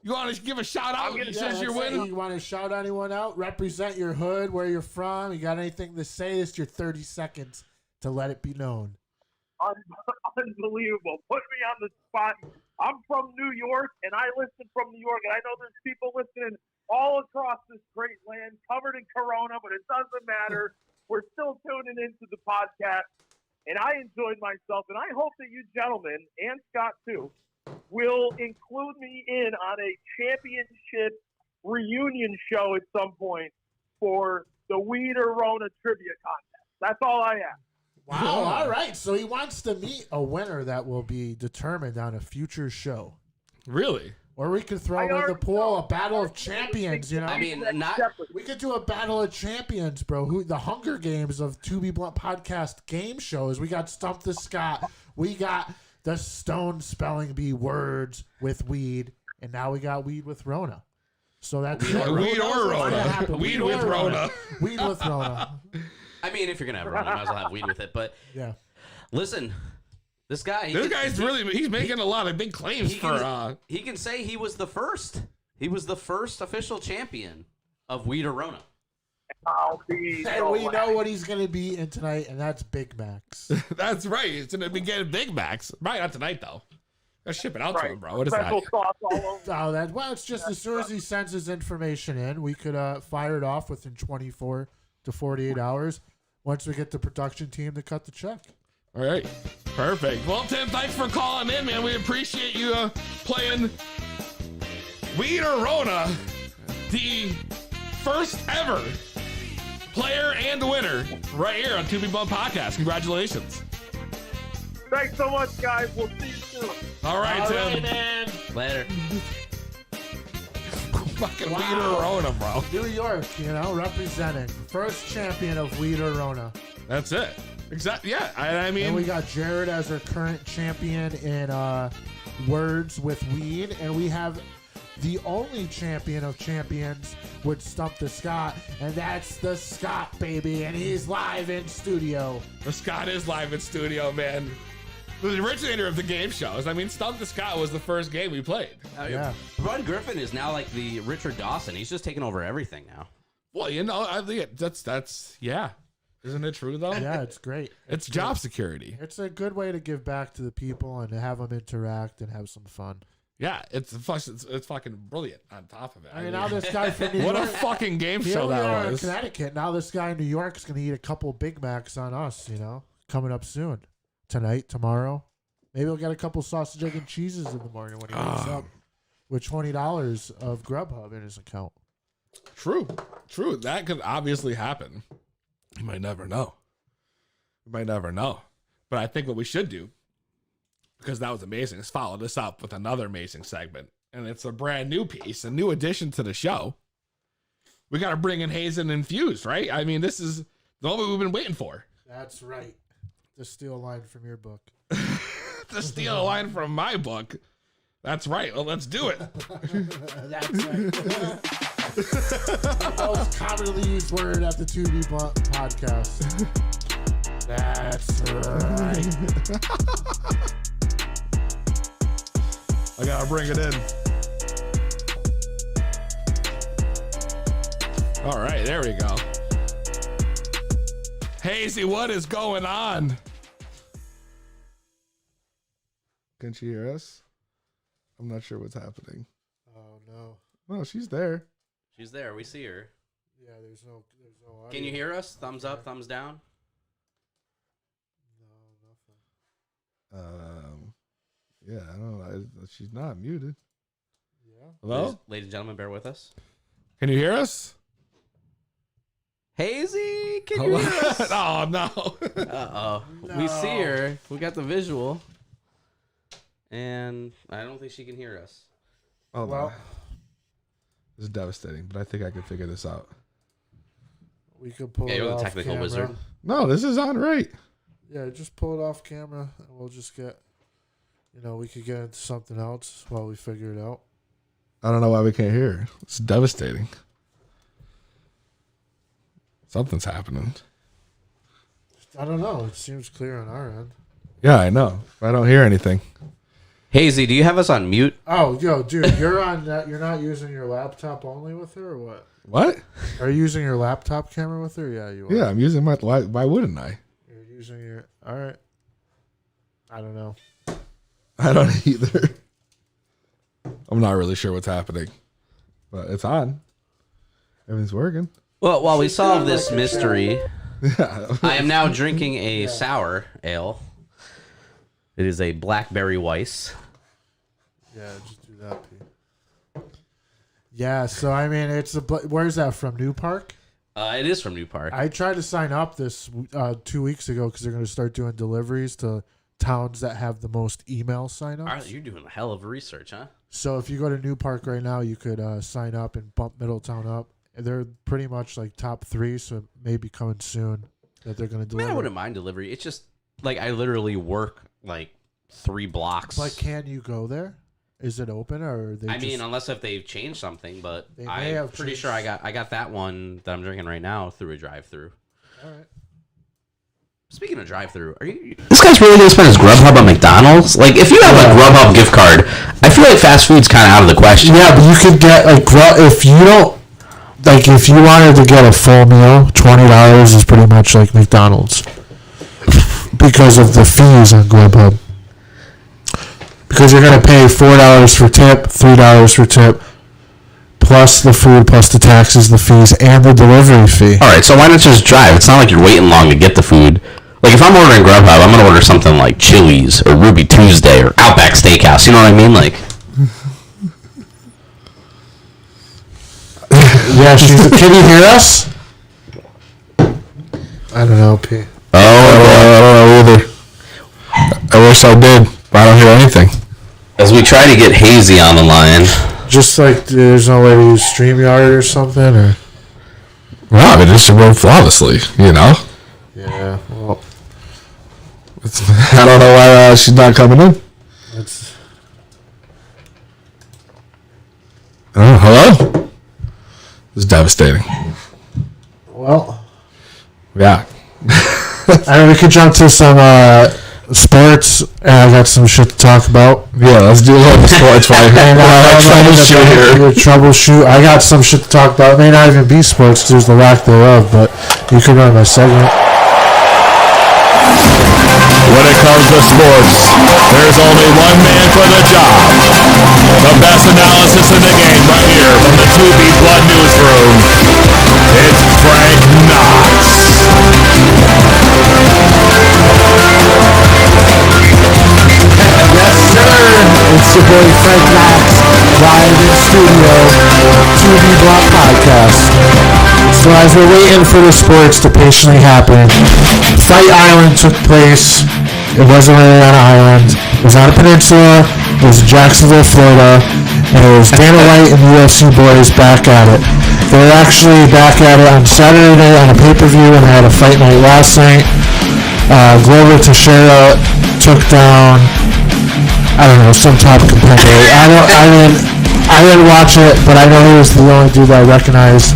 You want to give a shout out? gonna- Since you're that's it. winning. You want to shout anyone out? Represent your hood, where you're from. You got anything to say? This is your 30 seconds to let it be known. unbelievable. Put me on the spot. I'm from New York, and I listen from New York, and I know there's people listening all across this great land, covered in Corona, but it doesn't matter. We're still tuning into the podcast, and I enjoyed myself, and I hope that you gentlemen, and Scott too, will include me in on a championship reunion show at some point for the Weed or Rona trivia contest. That's all I ask. Wow. All right. So he wants to meet a winner that will be determined on a future show. Really? Or we could throw I in the already pool know. a battle of champions, you know? I mean, not We could do a battle of champions, bro. Who the Hunger Games of To Be Blunt podcast game shows. We got Stump the Scott. We got the Stone Spelling Bee words with weed, and now we got weed with Rona. So that's Weed or Rona. Weed with Rona. Weed with Rona. I mean, if you're gonna have Rona, you might as well have weed with it. But Yeah. listen, this guy. This guy's he's making a lot of big claims he for. can, he can say he was the first. He was the first official champion of Weed or Rona. I'll be And we know what he's going to be in tonight, and that's Big Macs. That's right. It's gonna be getting Big Macs. Probably not tonight though. Gotta ship it out to right. him, bro. What is that? Special sauce all over. Oh, well, it's just as soon as he sends his information in, we could fire it off within 24 to 48 hours once we get the production team to cut the check. All right. Perfect. Well, Tim, thanks for calling in, man. We appreciate you playing Weed or Rona, the first ever player and winner right here on To Be Blunt Podcast. Congratulations. Thanks so much, guys. We'll see you soon. All right, All Tim. right, man. Later. Fucking Wow. Weed or Rona, bro. New York, representing. First champion of Weed or Rona. That's it. Exactly. Yeah. I mean, And we got Jared as our current champion in words with weed. And we have the only champion of champions with Stump the Scott. And that's the Scott, baby. And he's live in studio. Scott is live in studio, man. The originator of the game shows. I mean, Stump the Scott was the first game we played. Yeah. Bud Griffin is now like the Richard Dawson. He's just taking over everything now. Well, you know, I think that's yeah. Isn't it true though? Yeah, it's great. It's job security. It's a good way to give back to the people and to have them interact and have some fun. Yeah, it's fucking brilliant on top of it. I mean, now this guy from New what York. a fucking game Here show we are that in was. Connecticut. Now this guy in New York is going to eat a couple Big Macs on us, coming up soon. Tonight, tomorrow. Maybe he'll get a couple sausage, egg, and cheeses in the morning when he wakes up with $20 of Grubhub in his account. True. That could obviously happen. You might never know. But I think what we should do, because that was amazing, is follow this up with another amazing segment. And it's a brand new piece, a new addition to the show. We got to bring in Hazen Infused, right? I mean, this is the moment we've been waiting for. That's right. To steal a line from your book. To steal a line from my book. That's right. Well, let's do it. That's right. The most commonly used word at the 2B Blunt podcast. That's right. I gotta bring it in. All right, there we go. Hazy, what is going on? Can she hear us? I'm not sure what's happening. Oh, no. No, she's there. She's there. We see her. Yeah, there's no audio. Can you hear us? Thumbs up, thumbs down. No, nothing. Yeah, I don't know. She's not muted. Yeah. Hello? Ladies and gentlemen, bear with us. Can you hear us? Hazy, can you hear us? Oh, no. Uh-oh. We see her. We got the visual. And I don't think she can hear us. Oh, Well, this is devastating, but I think I can figure this out. we could pull Yeah, it you're the off technical camera. wizard. No, this is on right. Yeah, just pull it off camera, and we'll just get, we could get into something else while we figure it out. I don't know why we can't hear her. It's devastating. Something's happening. I don't know. It seems clear on our end. Yeah, I know. I don't hear anything. Hazy, do you have us on mute? Oh, yo, dude, you're on that. You're not using your laptop only with her, or what? What? Are you using your laptop camera with her? Yeah, you are. Yeah, I'm using my. Why wouldn't I? You're using your. All right. I don't know. I don't either. I'm not really sure what's happening, but it's on. Everything's working. Well, while we solve this mystery, Yeah. I am now drinking a sour ale. It is a blackberry Weiss. Yeah, just do that, P. Yeah, so I mean, where's that from? New Park? It is from New Park. I tried to sign up this 2 weeks ago because they're going to start doing deliveries to towns that have the most email signups. You're doing a hell of a research, huh? So if you go to New Park right now, you could sign up and bump Middletown up. They're pretty much like top 3, so it may be coming soon that they're going to deliver. I wouldn't mind delivery. It's just like I literally work like 3 blocks. But can you go there? Is it open or are they? mean, unless if they've changed something, but They may I'm have pretty changed. sure I got that one that I'm drinking right now through a drive-through. All right. Speaking of drive-through, are you? This guy's really gonna spend his Grubhub on McDonald's? Like, if you have a Grubhub gift card, I feel like fast food's kind of out of the question. Yeah, but you could get if you don't if you wanted to get a full meal, $20 is pretty much like McDonald's because of the fees on Grubhub. Because you're gonna pay $4 for tip, $3 for tip, plus the food, plus the taxes, the fees, and the delivery fee. All right, so why not just drive? It's not like you're waiting long to get the food. Like, if I'm ordering Grubhub, I'm gonna order something like Chili's or Ruby Tuesday or Outback Steakhouse. You know what I mean? Like, Yeah, can you hear us? I don't know, P. I don't know either. I wish I did, but I don't hear anything. as we try to get Hazy on the line. Just like there's no way to use StreamYard or something, or No, I mean, this should work flawlessly, you know? yeah, well, I don't know why she's not coming in. it's Oh, hello? This is devastating. well. Yeah. I mean, we could jump to some sports. I got some shit to talk about. Yeah, let's do a little sports right here. And troubleshoot. I got some shit to talk about. It may not even be sports because there's the lack thereof, but you can run my segment. When it comes to sports, there's only one man for the job. The best analysis in the game right here from the 2B Blood Newsroom. It's Frank Knox. Yes, sir. It's your boy Frank Knox, live in studio, 2B Block Podcast. So as we're waiting for the sports to patiently happen, Fight Island took place. It wasn't really on an island. It was on a peninsula. It was in Jacksonville, Florida. And it was Dana White and the UFC boys back at it. They were actually back at it on Saturday night on a pay-per-view, and they had a fight night last night. Glover Teixeira took down, I don't know, some top competitor. I didn't watch it, but I know he was the only dude that I recognized.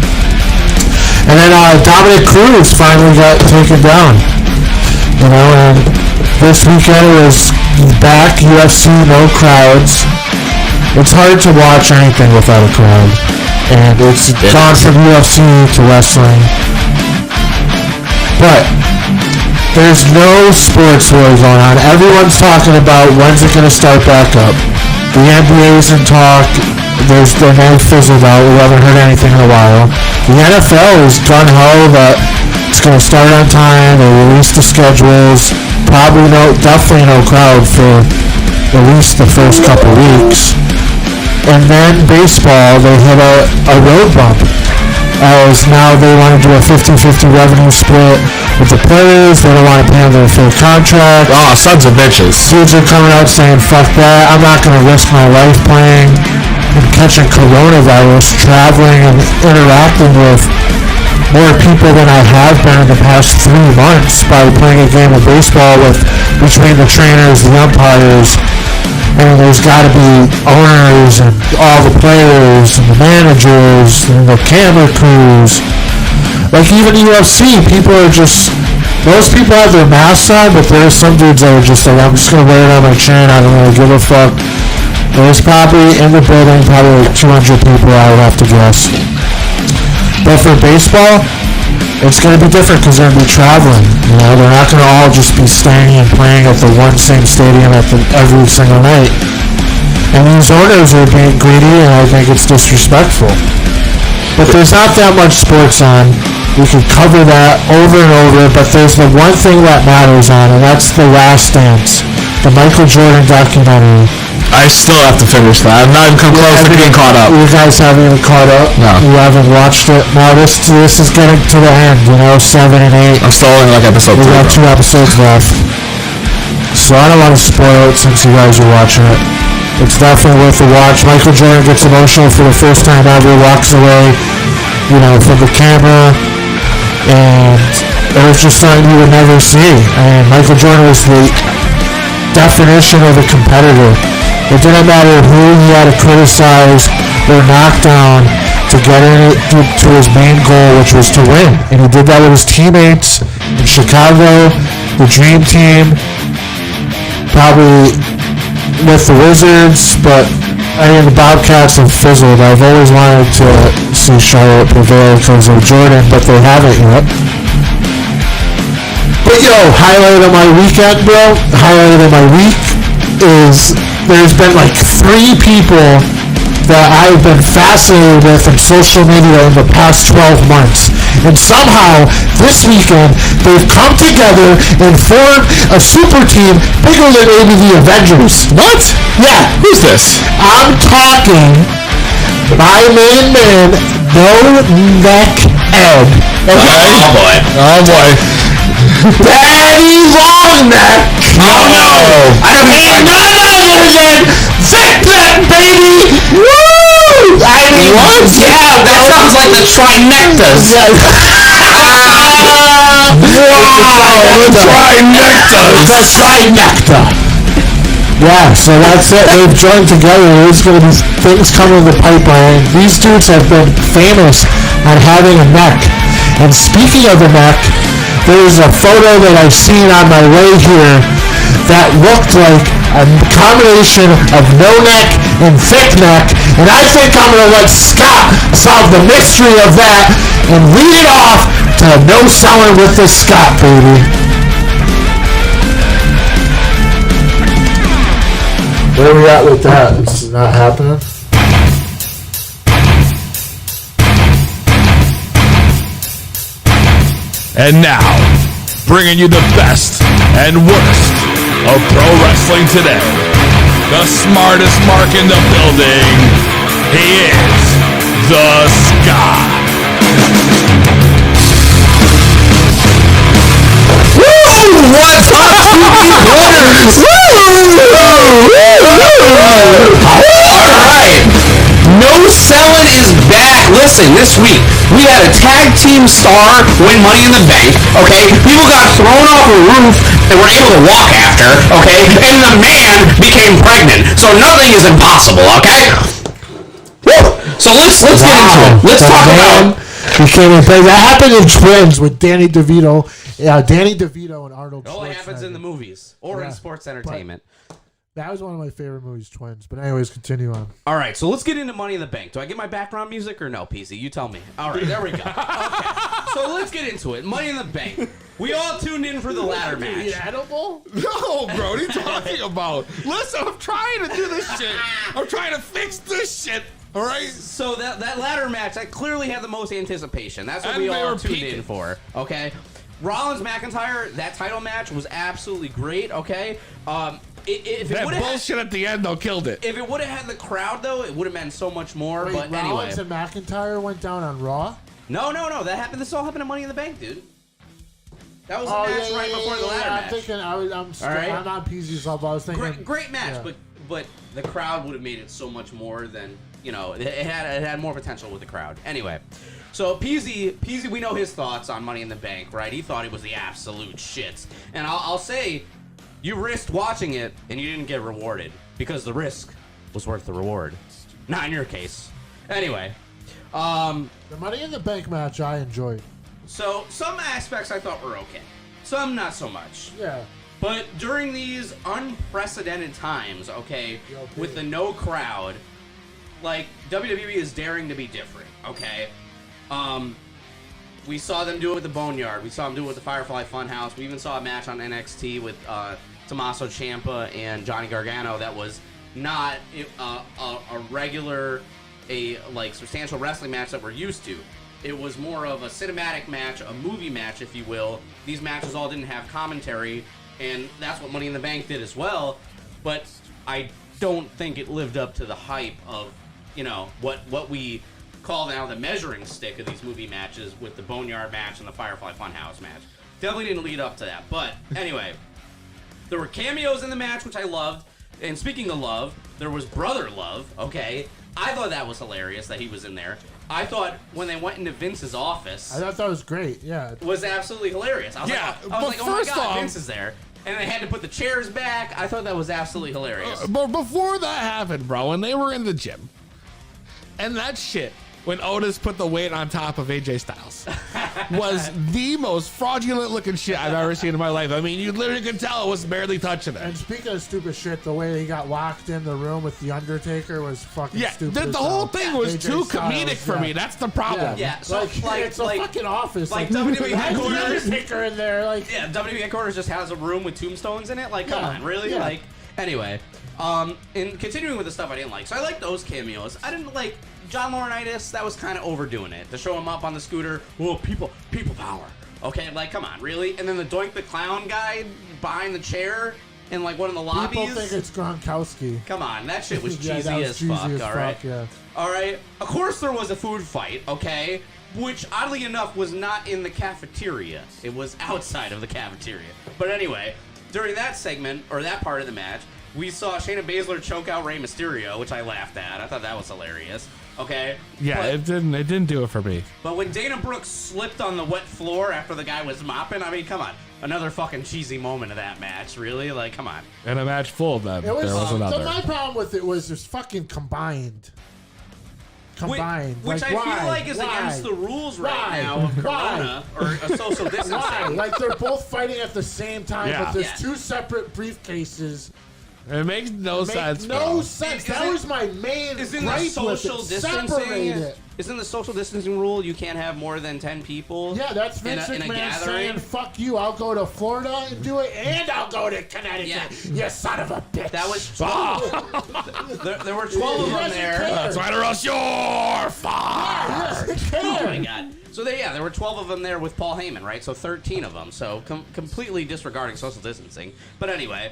And then Dominic Cruz finally got taken down. You know, and this weekend was back, UFC, no crowds. It's hard to watch anything without a crowd. And it's gone from UFC to wrestling. But there's no sports war going on. Everyone's talking about when's it going to start back up. The NBA's in talk. There's no fizzled out. We haven't heard anything in a while. The NFL is gung-ho that it's going to start on time. They release the schedules. Definitely no crowd for at least the first couple weeks. And then baseball, they hit a road bump. As now they want to do a 50-50 revenue split with the players. They don't want to pay them their full contract. Oh, sons of bitches. Dudes are coming out saying, fuck that. I'm not going to risk my life playing and catching coronavirus, traveling and interacting with more people than I have been in the past 3 months by playing a game of baseball between the trainers, the umpires, and there's got to be owners and all the players and the managers and the camera crews. Like even UFC, most people have their masks on, but there's some dudes that are just like, I'm just going to wear it on my chin, I don't really give a fuck. There's probably in the building, probably like 200 people, I would have to guess. But for baseball, it's going to be different because they're going to be traveling. You know, they're not going to all just be staying and playing at the same stadium every single night. And these owners are being greedy, and I think it's disrespectful. But there's not that much sports on. We could cover that over and over, but there's the one thing that matters on, and that's The Last Dance, the Michael Jordan documentary. I still have to finish that. I've not even come close to being caught up. You guys haven't even caught up? No. You haven't watched it? No, this is getting to the end, 7 and 8. I'm still in like episode 3. We got 2 episodes left. So I don't want to spoil it since you guys are watching it. It's definitely worth a watch. Michael Jordan gets emotional for the first time ever, walks away, from the camera, and it was just something you would never see. And Michael Jordan was the definition of a competitor. It didn't matter who he had to criticize or knock down to get to his main goal, which was to win. And he did that with his teammates in Chicago, the Dream Team, probably with the Wizards, but the Bobcats have fizzled. I've always wanted to see Charlotte prevail because of Jordan, but they haven't yet. But highlight of my weekend, bro, highlight of my week is there's been like 3 people that I've been fascinated with on social media in the past 12 months. And somehow, this weekend, they've come together and formed a super team bigger than maybe the Avengers. What? Yeah. Who's this? I'm talking my main man, No Neck Ed. Okay? Oh boy. Daddy Long Neck. Oh no! I mean, none other than Victor, baby! Woo! I mean, what? Yeah, That sounds like the Trinectas. Wow! The Trinectas. The Trinecta. Yeah, so that's it. They've joined together. There's going to be things coming in the pipeline. These dudes have been famous on having a neck. And speaking of the neck, there's a photo that I've seen on my way here that looked like a combination of no neck and thick neck. And I think I'm going to let Scott solve the mystery of that and lead it off to no selling with the Scott, baby. Where are we at with that? This is not happening. And now, bringing you the best and worst of pro wrestling today. The smartest mark in the building. He is the Scott. Woo! What's up, winners? Alright. No Selling is back. Listen, this week we had a tag team star win Money in the Bank, okay? People got thrown off a roof and were able to walk after, okay? And the man became pregnant. So nothing is impossible, okay? Woo! So let's get into it. Let's talk about That happened in Twins with Danny DeVito. Danny DeVito and Arnold It only Schwarzenegger. happens in the movies or in sports entertainment. That was one of my favorite movies, Twins. But anyways, continue on. All right, so let's get into Money in the Bank. Do I get my background music or no, PC? You tell me. All right, there we go. Okay, so let's get into it. Money in the Bank. We all tuned in for the ladder match. Edible? No, bro. What are you talking about? Listen, I'm trying to do this shit. I'm trying to fix this shit. All right. So that ladder match, that clearly had the most anticipation. That's what we all tuned in for. Okay. Rollins McIntyre, that title match was absolutely great. Okay. If it that would have bullshit at the end though killed it. If it would have had the crowd though, it would have meant so much more. Wait, but Rollins anyway, and McIntyre went down on Raw? No. That happened. This all happened at Money in the Bank, dude. That was a match right before the ladder match. I'm thinking. I'm on PZ's level. I was thinking. Great match, but the crowd would have made it so much more than it had more potential with the crowd. Anyway, so PZ, we know his thoughts on Money in the Bank, right? He thought it was the absolute shits, and I'll say. You risked watching it, and you didn't get rewarded because the risk was worth the reward. Not in your case. Anyway. The Money in the Bank match I enjoyed. So, some aspects I thought were okay. Some not so much. Yeah. But during these unprecedented times, okay, with the no crowd, like, WWE is daring to be different, okay? We saw them do it with the Boneyard. We saw them do it with the Firefly Funhouse. We even saw a match on NXT with Tommaso Ciampa and Johnny Gargano that was not a regular, substantial wrestling match that we're used to. It was more of a cinematic match, a movie match, if you will. These matches all didn't have commentary, and that's what Money in the Bank did as well. But I don't think it lived up to the hype of, what we call now the measuring stick of these movie matches with the Boneyard match and the Firefly Funhouse match. Definitely didn't lead up to that. But anyway, there were cameos in the match, which I loved. And speaking of love, there was Brother Love, okay? I thought that was hilarious that he was in there. I thought when they went into Vince's office... I thought that was great, yeah. ...was absolutely hilarious. I was like, oh my God, Vince is there. And they had to put the chairs back. I thought that was absolutely hilarious. But before that happened, bro, when they were in the gym, and that shit... when Otis put the weight on top of AJ Styles was the most fraudulent looking shit I've ever seen in my life. I mean, you literally could tell it was barely touching it. And speaking of stupid shit, the way he got locked in the room with The Undertaker was fucking stupid. The whole thing was AJ too comedic for me. That's the problem. Yeah, so it's a fucking office. Like WWE headquarters. Undertaker in there, WWE headquarters just has a room with tombstones in it. Like, come on, really? Yeah. Like, anyway. And continuing with the stuff I didn't like. So I like those cameos. I didn't like John Laurinaitis. That was kind of overdoing it. To show him up on the scooter. Whoa, people power. Okay, like, come on, really? And then the Doink the Clown guy behind the chair in, like, one of the lobbies. People think it's Gronkowski. Come on, that shit was cheesy as fuck, all right? Yeah. All right. Of course there was a food fight, okay? Which, oddly enough, was not in the cafeteria. It was outside of the cafeteria. But anyway, during that segment, or that part of the match, we saw Shayna Baszler choke out Rey Mysterio, which I laughed at. I thought that was hilarious. Okay? Yeah, but it didn't do it for me. But when Dana Brooks slipped on the wet floor after the guy was mopping, I mean, come on. Another fucking cheesy moment of that match, really? Like, come on. And a match full of them. It was, there was another. So my problem with it was just fucking combined. combined. Which like, I why? feel like is Why? against the rules right Why? now of Why? Corona or a social distancing. Why? Like they're both fighting at the same time, Yeah. but there's Yeah. two separate briefcases. It makes no sense. No bro. sense. That was my main Isn't the gripe social with it. Separate distancing? it. Isn't the social distancing rule you can't have more than 10 people? Yeah, that's in Vince a McMahon gathering? saying, "Fuck you! I'll go to Florida and do it, and I'll go to Connecticut. Yeah. You son of a bitch." That was 12. there were 12 of He them doesn't there. care. That's right, or else you're fired. He doesn't Oh care. my god. So there were 12 of them there with Paul Heyman, right? So 13 of them. So completely disregarding social distancing. But anyway,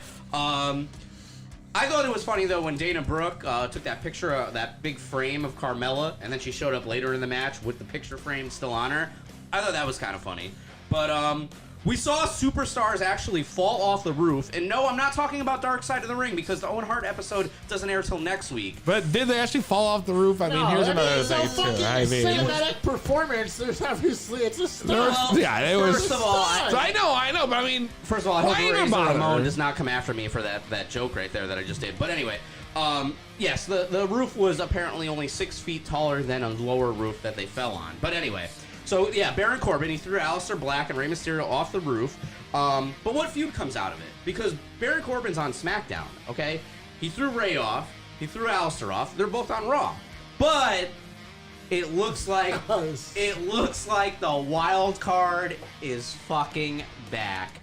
I thought it was funny though when Dana Brooke took that picture, that big frame of Carmella, and then she showed up later in the match with the picture frame still on her. I thought that was kind of funny. But we saw superstars actually fall off the roof. And no, I'm not talking about Dark Side of the Ring because the Owen Hart episode doesn't air till next week. But did they actually fall off the roof? I mean, here's another thing too. I mean, cinematic performance. There's obviously it's a there stunt. was, yeah, it was. First of all, So I know, but I mean, first of all, I hope whine Razor about Ramon her. does not come after me for that joke right there that I just did. But anyway, yes, the roof was apparently only 6 feet taller than a lower roof that they fell on. But anyway, so yeah, Baron Corbin, he threw Aleister Black and Rey Mysterio off the roof. But what feud comes out of it? Because Baron Corbin's on SmackDown, okay? He threw Rey off. He threw Aleister off. They're both on Raw. But it looks like the wild card is fucking back.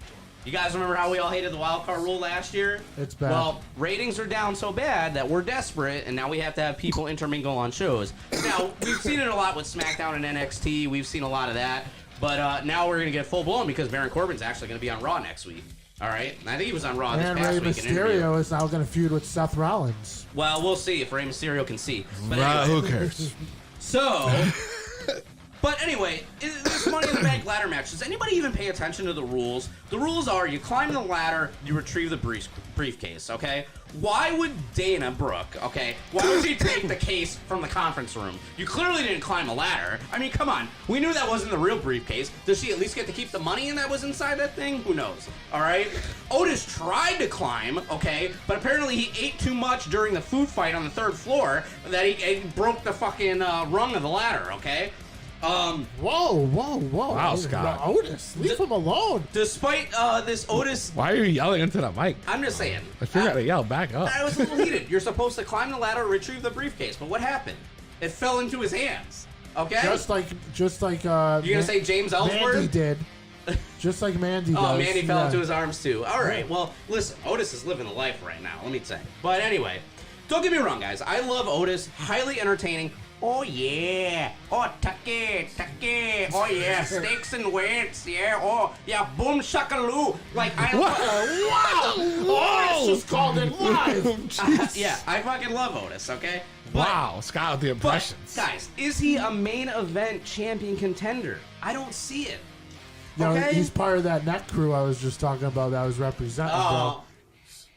You guys remember how we all hated the wild card rule last year? It's bad. Well, ratings are down so bad that we're desperate, and now we have to have people intermingle on shows. Now, we've seen it a lot with SmackDown and NXT. We've seen a lot of that. But now we're going to get full blown because Baron Corbin's actually going to be on Raw next week. All right? And I think he was on Raw this And past Rey week. in an interview. Mysterio is now going to feud with Seth Rollins. Well, we'll see if Rey Mysterio can see. But Who anyway, cares? so, but anyway, this Money in the Bank ladder match, does anybody even pay attention to the rules? The rules are you climb the ladder, you retrieve the briefcase, okay? Why would Dana Brooke, okay, why would she take the case from the conference room? You clearly didn't climb a ladder. I mean, come on. We knew that wasn't the real briefcase. Does she at least get to keep the money that was inside that thing? Who knows? All right? Otis tried to climb, okay, but apparently he ate too much during the food fight on the 3rd floor that he broke the fucking rung of the ladder, okay? Whoa. Wow, Scott. Otis, leave him alone. Despite this Otis, Why are you yelling into the mic? I'm just saying. I figured to yell back up. I was a little heated. You're supposed to climb the ladder, retrieve the briefcase, but what happened? It fell into his hands. Okay? Just like you gonna say James Ellsworth? Mandy did. Just like Mandy does. Oh, Mandy fell Yeah. into his arms too. All right. Well, listen, Otis is living the life right now. Let me say. But anyway, don't get me wrong, guys. I love Otis. Highly entertaining. Oh yeah. Oh Tucky. Oh yeah. Steaks and weights. Yeah. Oh yeah. Boom shakaloo. Like I. Wow! Otis just called it live. Yeah. I fucking love Otis. Okay. But, Wow, Scott with the But impressions. guys, is he a main event champion contender? I don't see it. You know, Okay. he's part of that net crew I was just talking about that was representing, Oh.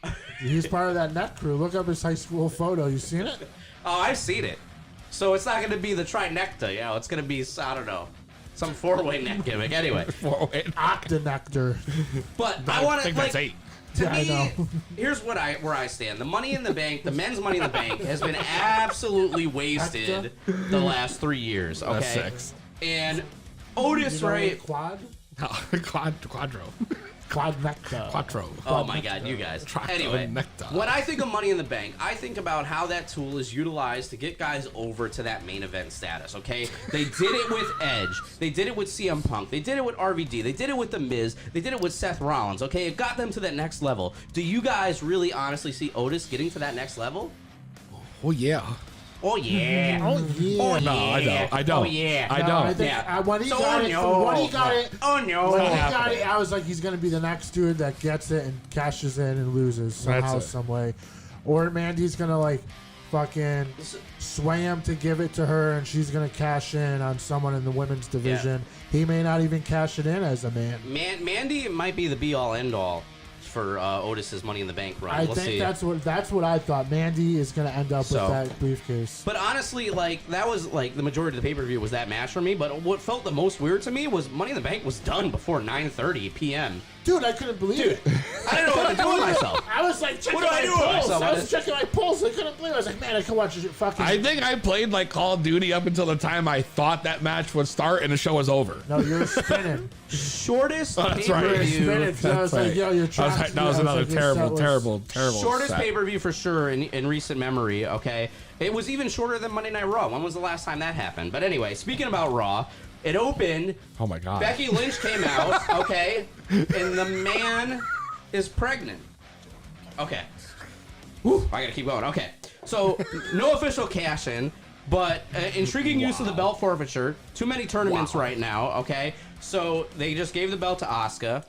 bro. He's part of that net crew. Look up his high school photo. You seen it? Oh, I've seen it. So it's not going to be the trinecta, you know. It's going to be, I don't know, some 4-way neck gimmick. Anyway. Octonectar. But I want to, think like, that's 8. to Yeah, I me, know. here's where I stand. The Money in the Bank, the men's Money in the Bank, has been absolutely wasted the last 3 years, okay? That's 6. And Otis, You know, right? Quad? Quadro. Quadnectar. Quattro. Oh my god, you guys. Anyway, Nectar. when I think of Money in the Bank, I think about how that tool is utilized to get guys over to that main event status, okay? They did it with Edge. They did it with CM Punk. They did it with RVD. They did it with The Miz. They did it with Seth Rollins, okay? It got them to that next level. Do you guys really honestly see Otis getting to that next level? Oh, yeah. Oh, yeah. Oh, yeah. Oh, No, yeah. I don't. Oh, yeah. I No, don't. I think Yeah. when he So, got it, no. when he got it, Oh, no. when he got it, I was like, he's gonna be the next dude that gets it and cashes in and loses somehow, That's it. some way, or Mandy's gonna like fucking sway him to give it to her, and she's gonna cash in on someone in the women's division. He may not even cash it in as a man. Mandy might be the be-all, end-all for Otis's Money in the Bank run. I We'll think see. that's what I thought. Mandy is gonna end up So- with that briefcase. But honestly, like, that was, like, the majority of the pay-per-view was that match for me, but what felt the most weird to me was Money in the Bank was done before 9:30 p.m. Dude, I couldn't believe it. I didn't know what to do with myself. I was like checking What do I my do with pulse. myself? I was checking my pulse. I couldn't couldn't believe it. I was like, man, I could watch it fucking. I think I played like Call of Duty up until the time I thought that match would start and the show was over. No, you're spinning. Shortest That's right. pay-per-view. So I was like, yo, you're That was another terrible. Shortest set. pay-per-view for sure in recent memory, okay? It was even shorter than Monday Night Raw. When was the last time that happened? But anyway, speaking about Raw, it opened. Oh my God. Becky Lynch came out, okay? And the man is pregnant. Okay. Whew, I gotta keep going. Okay. So, no official cash-in, but intriguing use of the belt forfeiture. Too many tournaments right now, okay? So, they just gave the belt to Asuka.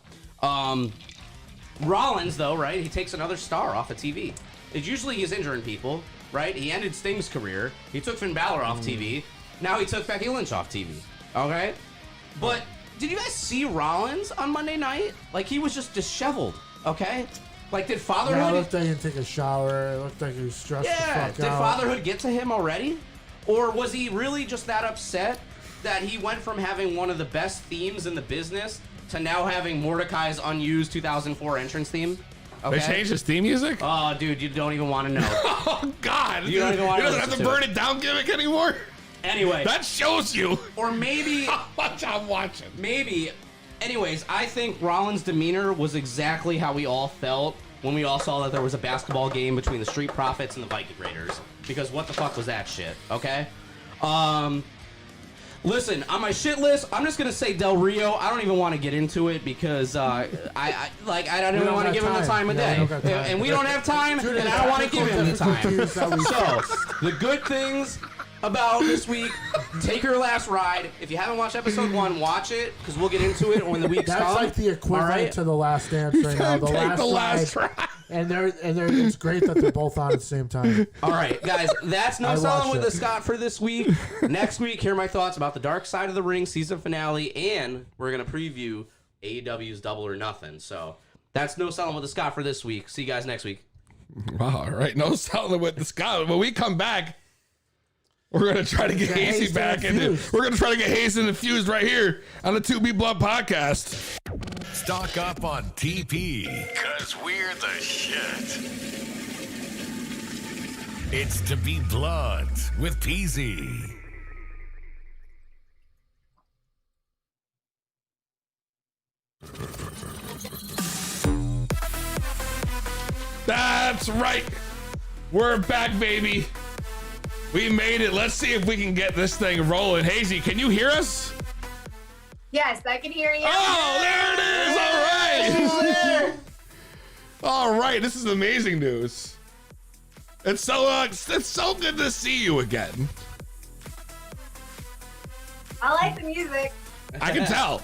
Rollins, though, right? He takes another star off of TV. It's usually he's injuring people, right? He ended Sting's career. He took Finn Balor off TV. Now he took Becky Lynch off TV, okay? But did you guys see Rollins on Monday night? Like, he was just disheveled, okay? Like, did fatherhood... Yeah, it looked like he didn't take a shower. It looked like he was stressed the fuck out. Did fatherhood get to him already? Or was he really just that upset that he went from having one of the best themes in the business to now having Mordecai's unused 2004 entrance theme? Okay. They changed his theme music? Oh, dude, you don't even want to know. Oh, God. You don't even want to He doesn't have to burn it down gimmick anymore? Anyway. That shows you. Or maybe... how much I'm watching. Maybe. Anyways, I think Rollins' demeanor was exactly how we all felt when we all saw that there was a basketball game between the Street Profits and the Viking Raiders. Because what the fuck was that shit, okay? Listen, on my shit list, I'm just gonna say Del Rio. I don't even want to get into it because I don't even want to give him the time of day, and we don't have time, and I don't want to give him the time. So, the good things about this week, take your last ride. If you haven't watched episode 1, watch it because we'll get into it when the week's That's come. like the equivalent to the Last Dance right now. The last ride. And it's great that they're both on at the same time. All right, guys, that's no selling with the Scott for this week. Next week, hear my thoughts about the Dark Side of the Ring season finale, and we're gonna preview AEW's Double or Nothing. So that's no selling with the Scott for this week. See you guys next week. All right, no selling with the Scott. When we come back, we're gonna try to get Hazy back, and we're gonna try to get Hazy infused right here on the 2B Blood podcast. Stock up on TP, cause we're the shit. It's To Be Blood with PZ. That's right. We're back, baby. We made it. Let's see if we can get this thing rolling. Hazy, can you hear us? Yes, I can hear you. Oh, there it is. All right. All right. This is amazing news. It's so good to see you again. I like the music. I can tell.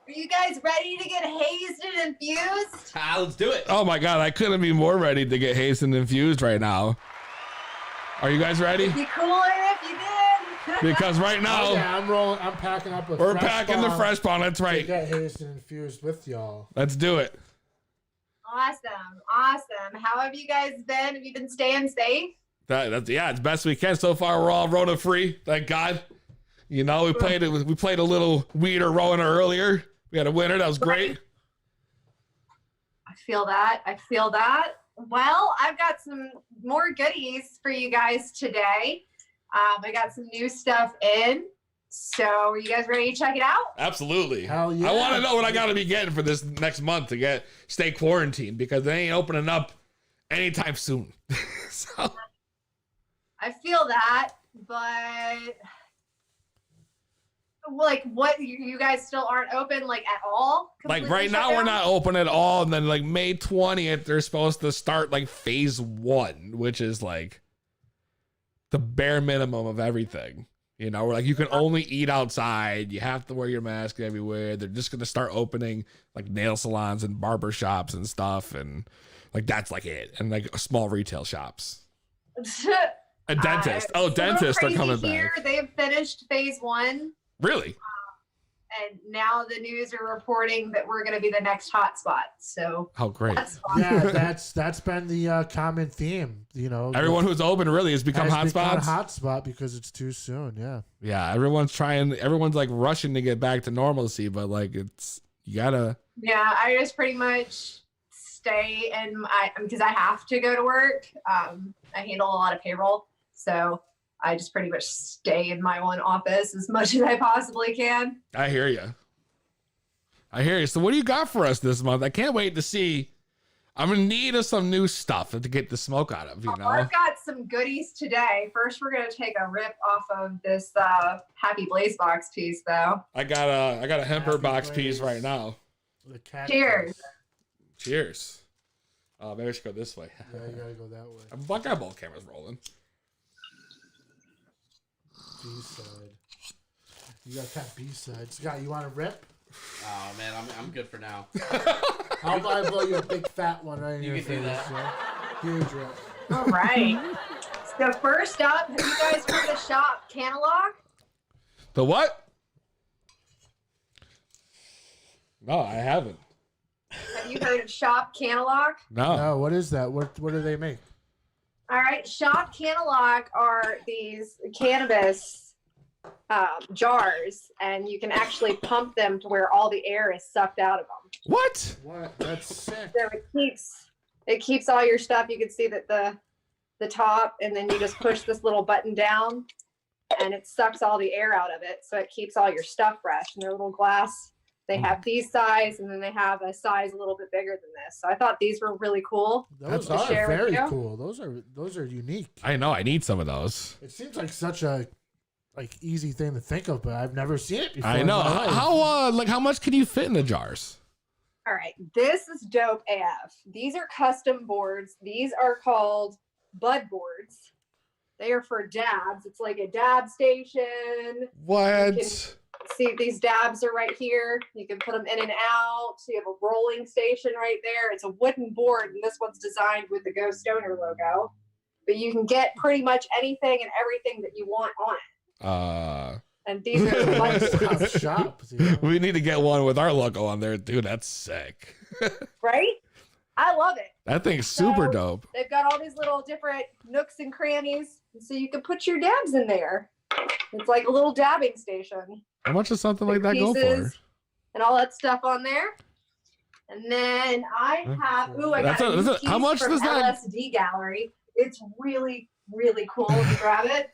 Are you guys ready to get hazed and infused? Let's do it. Oh my God, I couldn't be more ready to get Hazy infused right now. Are you guys ready? It'd be cooler if you did. Because right now, I'm packing up with. We're packing the fresh bomb. That's right. To get hazed and infused with y'all. Let's do it. Awesome. How have you guys been? Have you been staying safe? Yeah, it's best we can. So far, we're all Rona free. Thank God. You know, we played a little weed or Rona earlier. We had a winner. That was great. I feel that. Well, I've got some more goodies for you guys today. I got some new stuff in. So are you guys ready to check it out? Absolutely. Hell yeah. I want to know what I got to be getting for this next month to stay quarantined because they ain't opening up anytime soon. So. I feel that, but like what you guys still aren't open like at all? Like right now we're not open at all, and then like May 20th they're supposed to start like phase 1, which is like the bare minimum of everything. You know, where like you can only eat outside, you have to wear your mask everywhere. They're just gonna start opening like nail salons and barber shops and stuff, and like that's like it, and like small retail shops. A dentist. Dentists are coming here. back. They've finished phase 1. Really? And now the news are reporting that we're going to be the next hotspot. So how great! Yeah, that's been the common theme. You know, everyone who's open really has become hotspots. Hotspot because it's too soon. Yeah. Yeah, everyone's like rushing to get back to normalcy, but like you gotta. Yeah, I just pretty much stay in my, because I have to go to work. I handle a lot of payroll. So I just pretty much stay in my one office as much as I possibly can. I hear you. So what do you got for us this month? I can't wait to see. I'm in need of some new stuff to get the smoke out of, you know? I've got some goodies today. First, we're going to take a rip off of this Happy Blaze box piece, though. I got a Hemper box piece right now. Cheers. Cheers. Maybe I should go this way. Yeah, you gotta go that way. I got both cameras rolling. B-side. You got that B-side. Scott, you want to rip? Oh man, I'm good for now. How about I blow you a big fat one right in You your can do face? that. Yeah? Huge rip. All right. So first up, have you guys heard of Shop Canalog? The what? No, I haven't. Have you heard of Shop Canalog? No. What is that? What do they make? All right, Shop Canalog are these cannabis jars, and you can actually pump them to where all the air is sucked out of them. What? What? That's sick. So it keeps all your stuff. You can see that the top, and then you just push this little button down, and it sucks all the air out of it. So it keeps all your stuff fresh. And they're little glass. They have these size, and then they have a size a little bit bigger than this. So I thought these were really cool. Those are very cool. Those are unique. I know. I need some of those. It seems like such a easy thing to think of, but I've never seen it before. I know. How much can you fit in the jars? All right, this is dope AF. These are custom boards. These are called bud boards. They are for dabs. It's like a dab station. What? See, these dabs are right here. You can put them in and out. So you have a rolling station right there. It's a wooden board, and this one's designed with the Go Stoner logo. But you can get pretty much anything and everything that you want on it. And these are the ones. Shop. We need to get one with our logo on there, dude. That's sick. Right? I love it. That thing's super dope. They've got all these little different nooks and crannies, so you can put your dabs in there. It's like a little dabbing station. How much does something like that go for? And all that stuff on there. And then I have I got a new piece how much from does that? LSD Gallery. It's really, really cool. You grab it.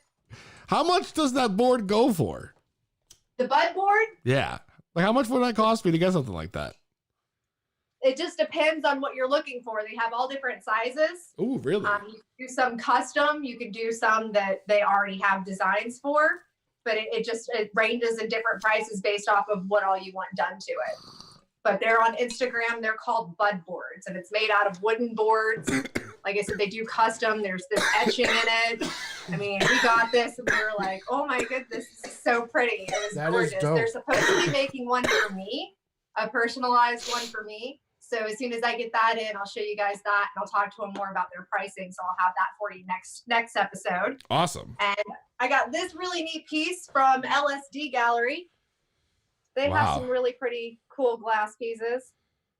How much does that board go for? The bud board, Yeah. Like, how much would that cost me to get something like that? it just depends on what you're looking for. They have all different sizes. Ooh, really? You can do some custom. You can do some that they already have designs for, but it ranges in different prices based off of what all you want done to it. But they're on Instagram. They're called bud boards, and it's made out of wooden boards. Like I said, they do custom. There's this etching in it. I mean, we got this, and we were like, "Oh my goodness, this is so pretty." It was gorgeous. They're supposed to be making one for me, a personalized one for me. So as soon as I get that in, I'll show you guys that, and I'll talk to them more about their pricing. So I'll have that for you next episode. Awesome. And I got this really neat piece from LSD Gallery. They have some really pretty cool glass pieces.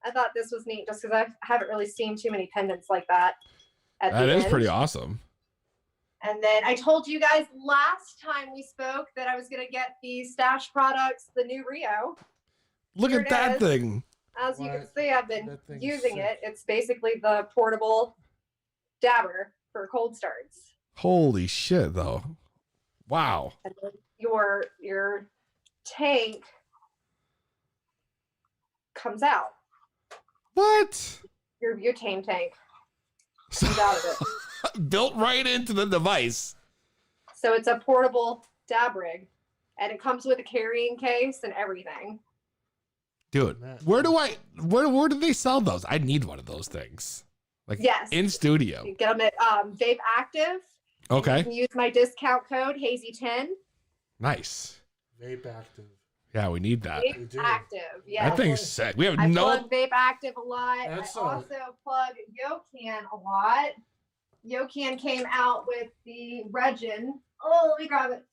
I thought this was neat just because I haven't really seen too many pendants like that. That is pretty awesome. And then I told you guys last time we spoke that I was going to get the Stash products, the new Rio. Look at that thing. As you can see, I've been using it. It's basically the portable dabber for cold starts. Holy shit, though. Wow. And then your tank comes out. What? Your butane tank comes out of it. Built right into the device. So it's a portable dab rig, and it comes with a carrying case and everything. Dude, where do they sell those? I need one of those things. Like, yes, in studio. You get them at Vape Active. Okay. You can use my discount code Hazy10. Nice. Vape Active. Yeah, we need that. Vape Active. Yeah. That thing's sick. We have I no. plug Vape Active a lot. That's I also plug Yocan a lot. Yocan came out with the Regin. Oh, let me grab it.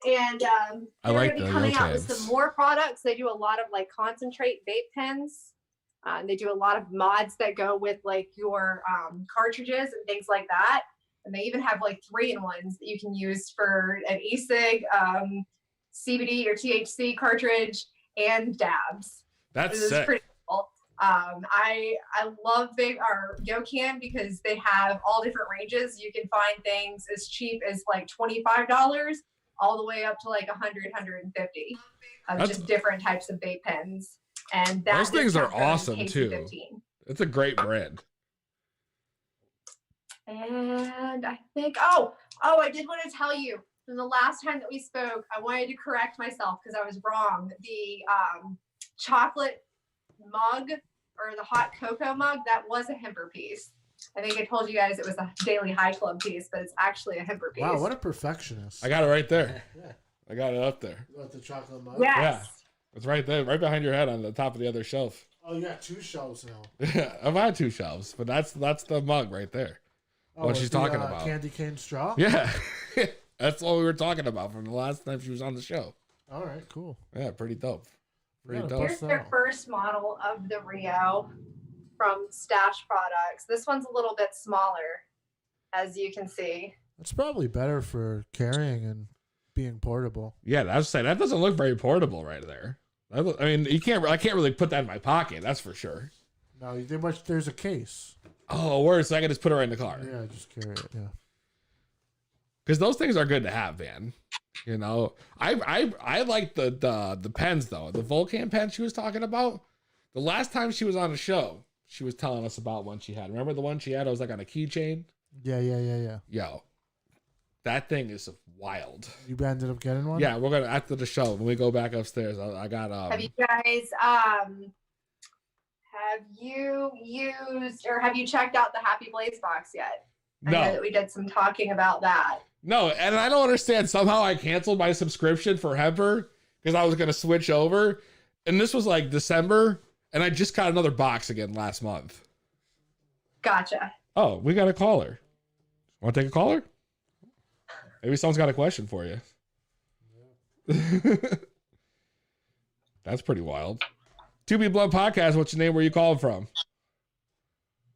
And I they're like going to be the coming out with Yocans. some more products. They do a lot of like concentrate vape pens. They do a lot of mods that go with like your cartridges and things like that. And they even have like 3-in-1s that you can use for an e-cig, CBD or THC cartridge, and dabs. That's It was sick. pretty cool. I love YoCan because they have all different ranges. You can find things as cheap as like $25 all the way up to like 100, 150 of just different types of vape pens. And Those things are discount goes awesome KC too. 15. It's a great brand. And I think, I did want to tell you from the last time that we spoke, I wanted to correct myself because I was wrong. The chocolate mug or the hot cocoa mug, that was a Hemper piece. I think I told you guys it was a Daily High Club piece, but it's actually a Hemper piece. Wow, what a perfectionist. I got it right there. I got it up there. You want the chocolate mug? Yes. Yeah. It's right there, right behind your head on the top of the other shelf. Oh, you got 2 shelves now. Yeah, I've had 2 shelves, but that's the mug right there. What she's talking about. Candy cane straw? Yeah. That's what we were talking about from the last time she was on the show. All right, cool. Yeah, pretty dope. Pretty dope. Here's their first model of the Rio from Stash Products. This one's a little bit smaller, as you can see. It's probably better for carrying and being portable. Yeah, that's saying that doesn't look very portable right there. I mean, I can't really put that in my pocket. That's for sure. No, there's a case. Oh, worse. I can just put it right in the car. Yeah, just carry it. Yeah. Because those things are good to have, man. You know, I like the pens though. The Vulcan pen she was talking about. The last time she was on the show, she was telling us about one she had. Remember the one she had? It was like on a keychain. Yeah. Yo, that thing is wild. You ended up getting one? Yeah, we're gonna after the show when we go back upstairs. I got Have you guys have you used or have you checked out the Happy Blaze box yet? I know that we did some talking about that. No, and I don't understand. Somehow I canceled my subscription for Hemper because I was gonna switch over, and this was like December, and I just got another box again last month. Gotcha. Oh, we got a caller. Want to take a caller? Maybe someone's got a question for you. That's pretty wild. 2B Blood Podcast, what's your name? Where you calling from?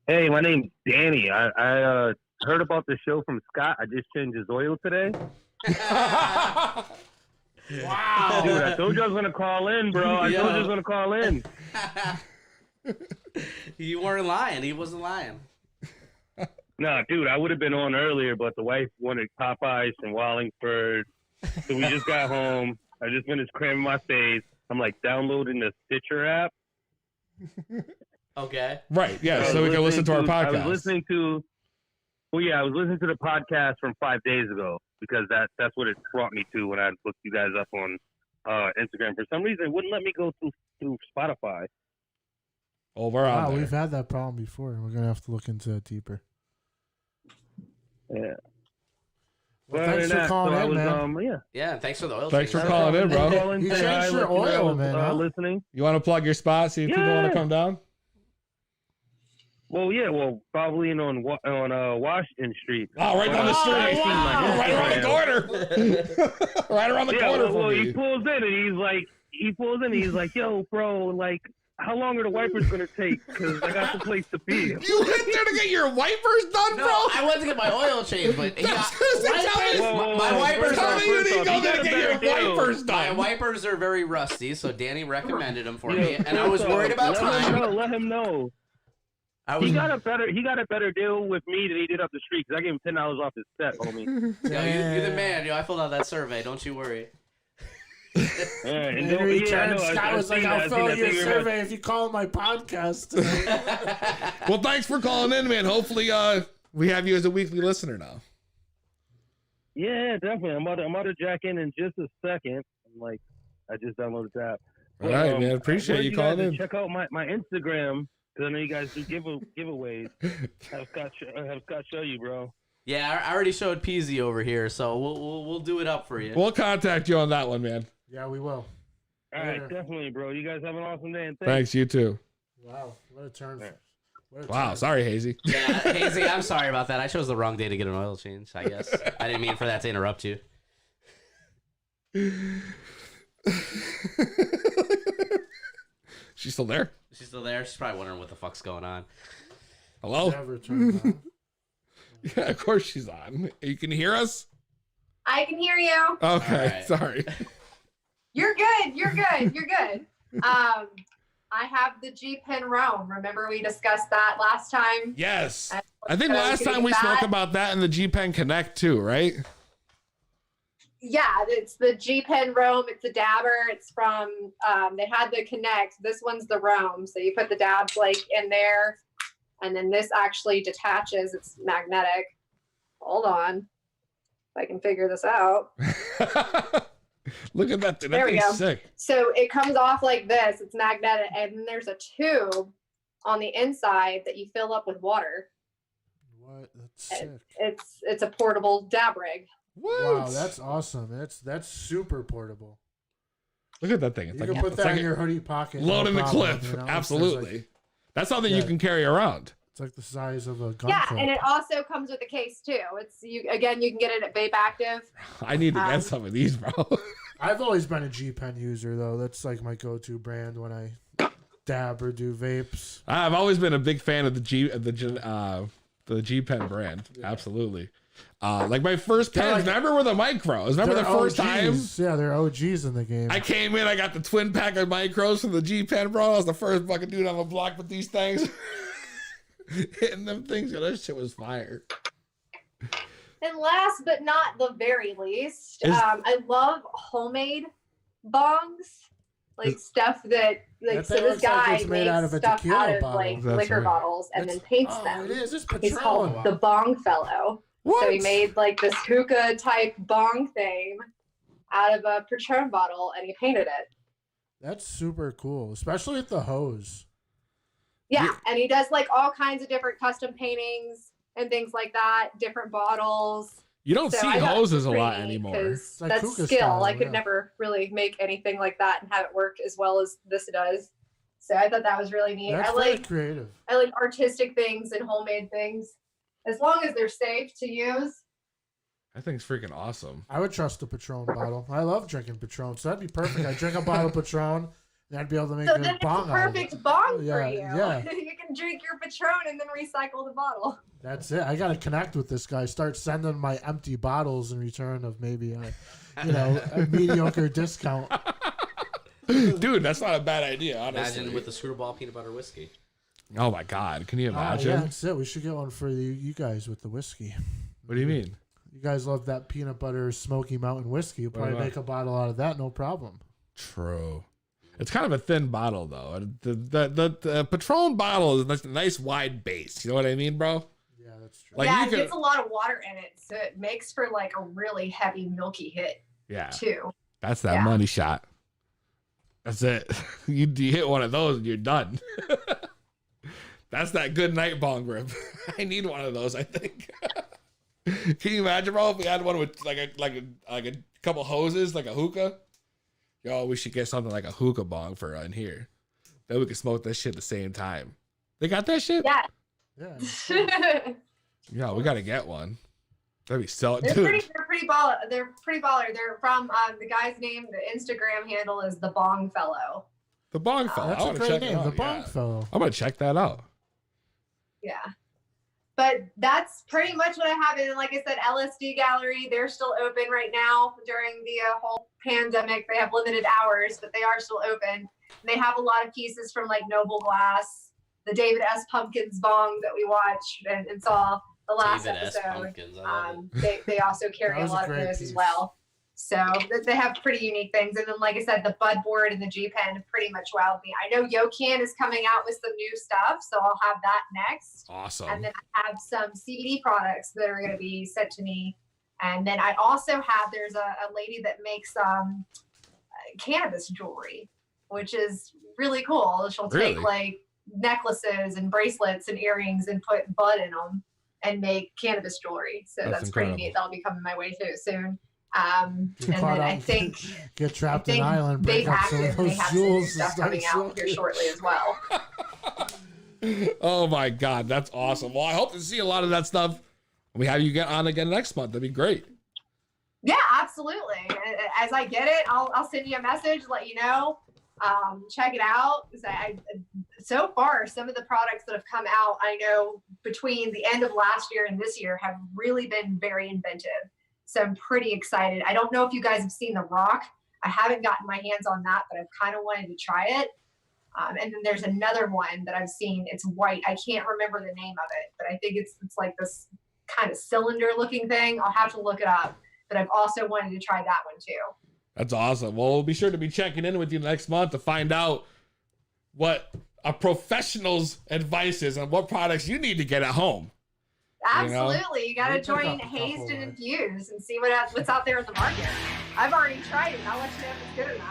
Hey, my name's Danny. I heard about the show from Scott. I just changed his oil today. Wow. Dude, I told you I was going to call in, bro. I told you I was going to call in. You weren't lying. He wasn't lying. No, dude, I would have been on earlier, but the wife wanted Popeyes from Wallingford. So we just got home. I just finished cramming my face. I'm like downloading the Stitcher app. Okay. Right, yeah, so we can listen to our podcast. I was listening to the podcast from 5 days ago because that's what it brought me to when I looked you guys up on Instagram. For some reason, it wouldn't let me go through Spotify. Oh, we're on there. We've had that problem before. We're going to have to look into it deeper. Yeah. Well, thanks for calling in, man. Yeah, thanks for the oil. Thanks change. for calling in, bro. You changed your oil, man. Listening. You want to plug your spot, see if people want to come down? Well, yeah, probably on Washington Street. Oh, right down the street. Wow. Right around the corner. Right around the corner from me. He pulls in and he's like, yo, bro, like, how long are the wipers going to take? Because I got the place to be. You went there to get your wipers done, bro? No, I went to get my oil changed, but my wipers Tell me you didn't go there to get your wipers done. My wipers are very rusty, so Danny recommended them for me, and I was worried about time. Let him know. He got a better deal with me than he did up the street because I gave him $10 off his set, homie. Yo, you're the man. Yo, I filled out that survey. Don't you worry. In return, Scott was like, I'll fill your survey if you call my podcast. Well, thanks for calling in, man. Hopefully we have you as a weekly listener now. Yeah, definitely. I'm about to jack in just a second. I just downloaded the app. All right, man. Appreciate you calling in. Check out my Instagram because I know you guys do giveaways. Have Scott show you, bro. Yeah, I already showed Peasy over here, so we'll do it up for you. We'll contact you on that one, man. Yeah, we will. All right, definitely, bro. You guys have an awesome day. And thanks, you too. Wow, what a turn. Wow, sorry, Hazy. Yeah, Hazy, I'm sorry about that. I chose the wrong day to get an oil change, I guess. I didn't mean for that to interrupt you. She's still there? She's still there? She's probably wondering what the fuck's going on. Hello? Never turned on. Yeah, of course she's on. You can hear us? I can hear you. Okay, right. sorry. You're good. You're good. I have the G Pen Roam. Remember we discussed that last time? Yes. I think So last time we that- spoke about that in the G Pen Connect too, right? Yeah, it's the G Pen Roam. It's a dabber. It's from, they had the Connect. This one's the Roam. So you put the dabs like in there, and then this actually detaches. It's magnetic. Hold on. If I can figure this out. Look at that thing. There That we thing's go. sick. So it comes off like this. It's magnetic, and then there's a tube on the inside that you fill up with water. What? That's sick. It's a portable dab rig. Wow, that's awesome. That's super portable. Look at that thing. It's You like can put it's that like in your hoodie pocket. load no in the problem, clip. you know? It's Absolutely. like- That's something you Yeah. can carry around. It's like the size of a gun Yeah, clip. and it also comes with a case too. It's you again. You can get it at Vape Active. I need to Um, get some of these, bro. I've always been a G Pen user though. That's like my go-to brand when I dab or do vapes. I've always been a big fan of the G Pen brand. Absolutely. Like my first They're pens, like- remember with the micros? Remember the They're first time OGs. Yeah, they're OGs in the game. I came in, I got the twin pack of micros from the G Pen, bro. I was the first fucking dude on the block with these things. Hitting them things, that shit was fire. And last but not the very least, Is- I love homemade bongs, like stuff that like That so thing this looks like guy it's made makes out of a stuff tequila out of bottle. like That's liquor right. bottles and then paints them. It is. It's He's called Patron. the Bong Fellow. So he made like this hookah type bong thing out of a Patron bottle, and he painted it. That's super cool, especially with the hose. Yeah, and he does like all kinds of different custom paintings and things like that, different bottles. You don't see I thought it was hoses a lot pretty neat anymore. 'cause It's like that's hookah skill. style, I could yeah. never really make anything like that and have it work as well as this does. So I thought that was really neat. That's I very like creative. artistic things and homemade things, as long as they're safe to use. That thing's freaking awesome. I would trust a Patron bottle. I love drinking Patron, so that'd be perfect. I drink a bottle of Patron, and I'd be able to make So a then it's bong the out of it. perfect bong for Yeah, you. yeah. You can drink your Patron and then recycle the bottle. That's it. I gotta connect with this guy. Start sending my empty bottles in return of maybe a mediocre discount. Dude, that's not a bad idea, honestly. Imagine with the screwball peanut butter whiskey. Oh my god, can you Oh, imagine? yeah, that's it. We should get one for you guys with the whiskey. What do you mean? You guys love that peanut butter Smoky Mountain whiskey. You'll probably about- make a bottle out of that, no problem. True. It's kind of a thin bottle though. The Patron bottle is a nice wide base. You know what I mean, bro? Yeah, that's true. Like yeah, you it can, gets a lot of water in it, so it makes for like a really heavy milky hit yeah. too. That's that Yeah. money shot. That's it. You hit one of those and you're done. That's that good night bong grip. I need one of those, I think. Can you imagine, bro, if we had one with like a couple hoses, like a hookah? Yo, we should get something like a hookah bong for in here. Then we can smoke that shit at the same time. They got that shit? Yeah. Yeah. Yeah, we gotta get one. That'd be so They're dude. pretty baller. They're pretty baller. They're from the guy's name. The Instagram handle is the Bong Fellow. The Bong Fellow. That's I a want to great check name, it out. the Bong yeah. Fellow. I'm gonna check that out. Yeah. But that's pretty much what I have. And like I said, LSD Gallery, they're still open right now during the whole pandemic. They have limited hours, but they are still open. They have a lot of pieces from like Noble Glass, the David S. Pumpkins bong that we watched and saw the last David S. episode. Pumpkins, I love it. They also carry That a was a lot of great those piece. as well. So they have pretty unique things. And then, like I said, the Bud Board and the G Pen pretty much wowed me. I know Yocan is coming out with some new stuff, so I'll have that next. Awesome. And then I have some CBD products that are going to be sent to me. And then I also have, there's a lady that makes cannabis jewelry, which is really cool. She'll take Really? like necklaces and bracelets and earrings and put bud in them and make cannabis jewelry. So That's that's pretty incredible. neat. That'll be coming my way too soon. And Get then caught I up, think get trapped in think island, break Vape up some of Active, they those have some new jewels. and stuff start coming out here selling. shortly as well. Oh my god, that's awesome. Well, I hope to see a lot of that stuff. We have you get on again next month. That'd be great. Yeah, absolutely. As I get it, I'll send you a message, let you know. Check it out. So far, some of the products that have come out, I know between the end of last year and this year have really been very inventive. So I'm pretty excited. I don't know if you guys have seen The Rock. I haven't gotten my hands on that, but I've kind of wanted to try it. And then there's another one that I've seen. It's white. I can't remember the name of it, but I think it's like this kind of cylinder looking thing. I'll have to look it up. But I've also wanted to try that one too. That's awesome. Well, we'll be sure to be checking in with you next month to find out what a professional's advice is on what products you need to get at home. Absolutely. You got to join Hazed and Infused and see what's out there in the market. I've already tried it. I'll let you know if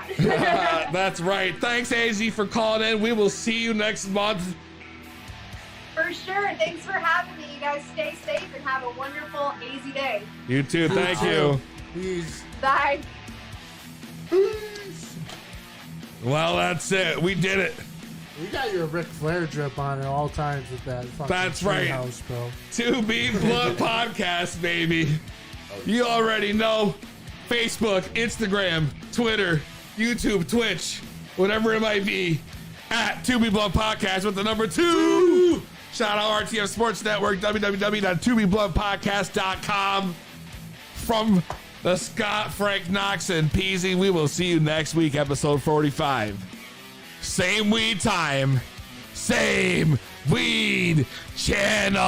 it's good or not. That's right. Thanks, AZ, for calling in. We will see you next month. For sure. Thanks for having me. You guys stay safe and have a wonderful AZ day. You too. Thank you. Peace. Bye. Well, that's it. We did it. We got your Ric Flair drip on at all times with that fucking That's right. house, bro. 2B Blood Podcast, baby. You already know. Facebook, Instagram, Twitter, YouTube, Twitch, whatever it might be, at 2B Blood Podcast with the number 2. Shout out RTF Sports Network, www.2bbloodpodcast.com. From the Scott, Frank, Knox, and Peasy, we will see you next week, episode 45. Same weed time, same weed channel.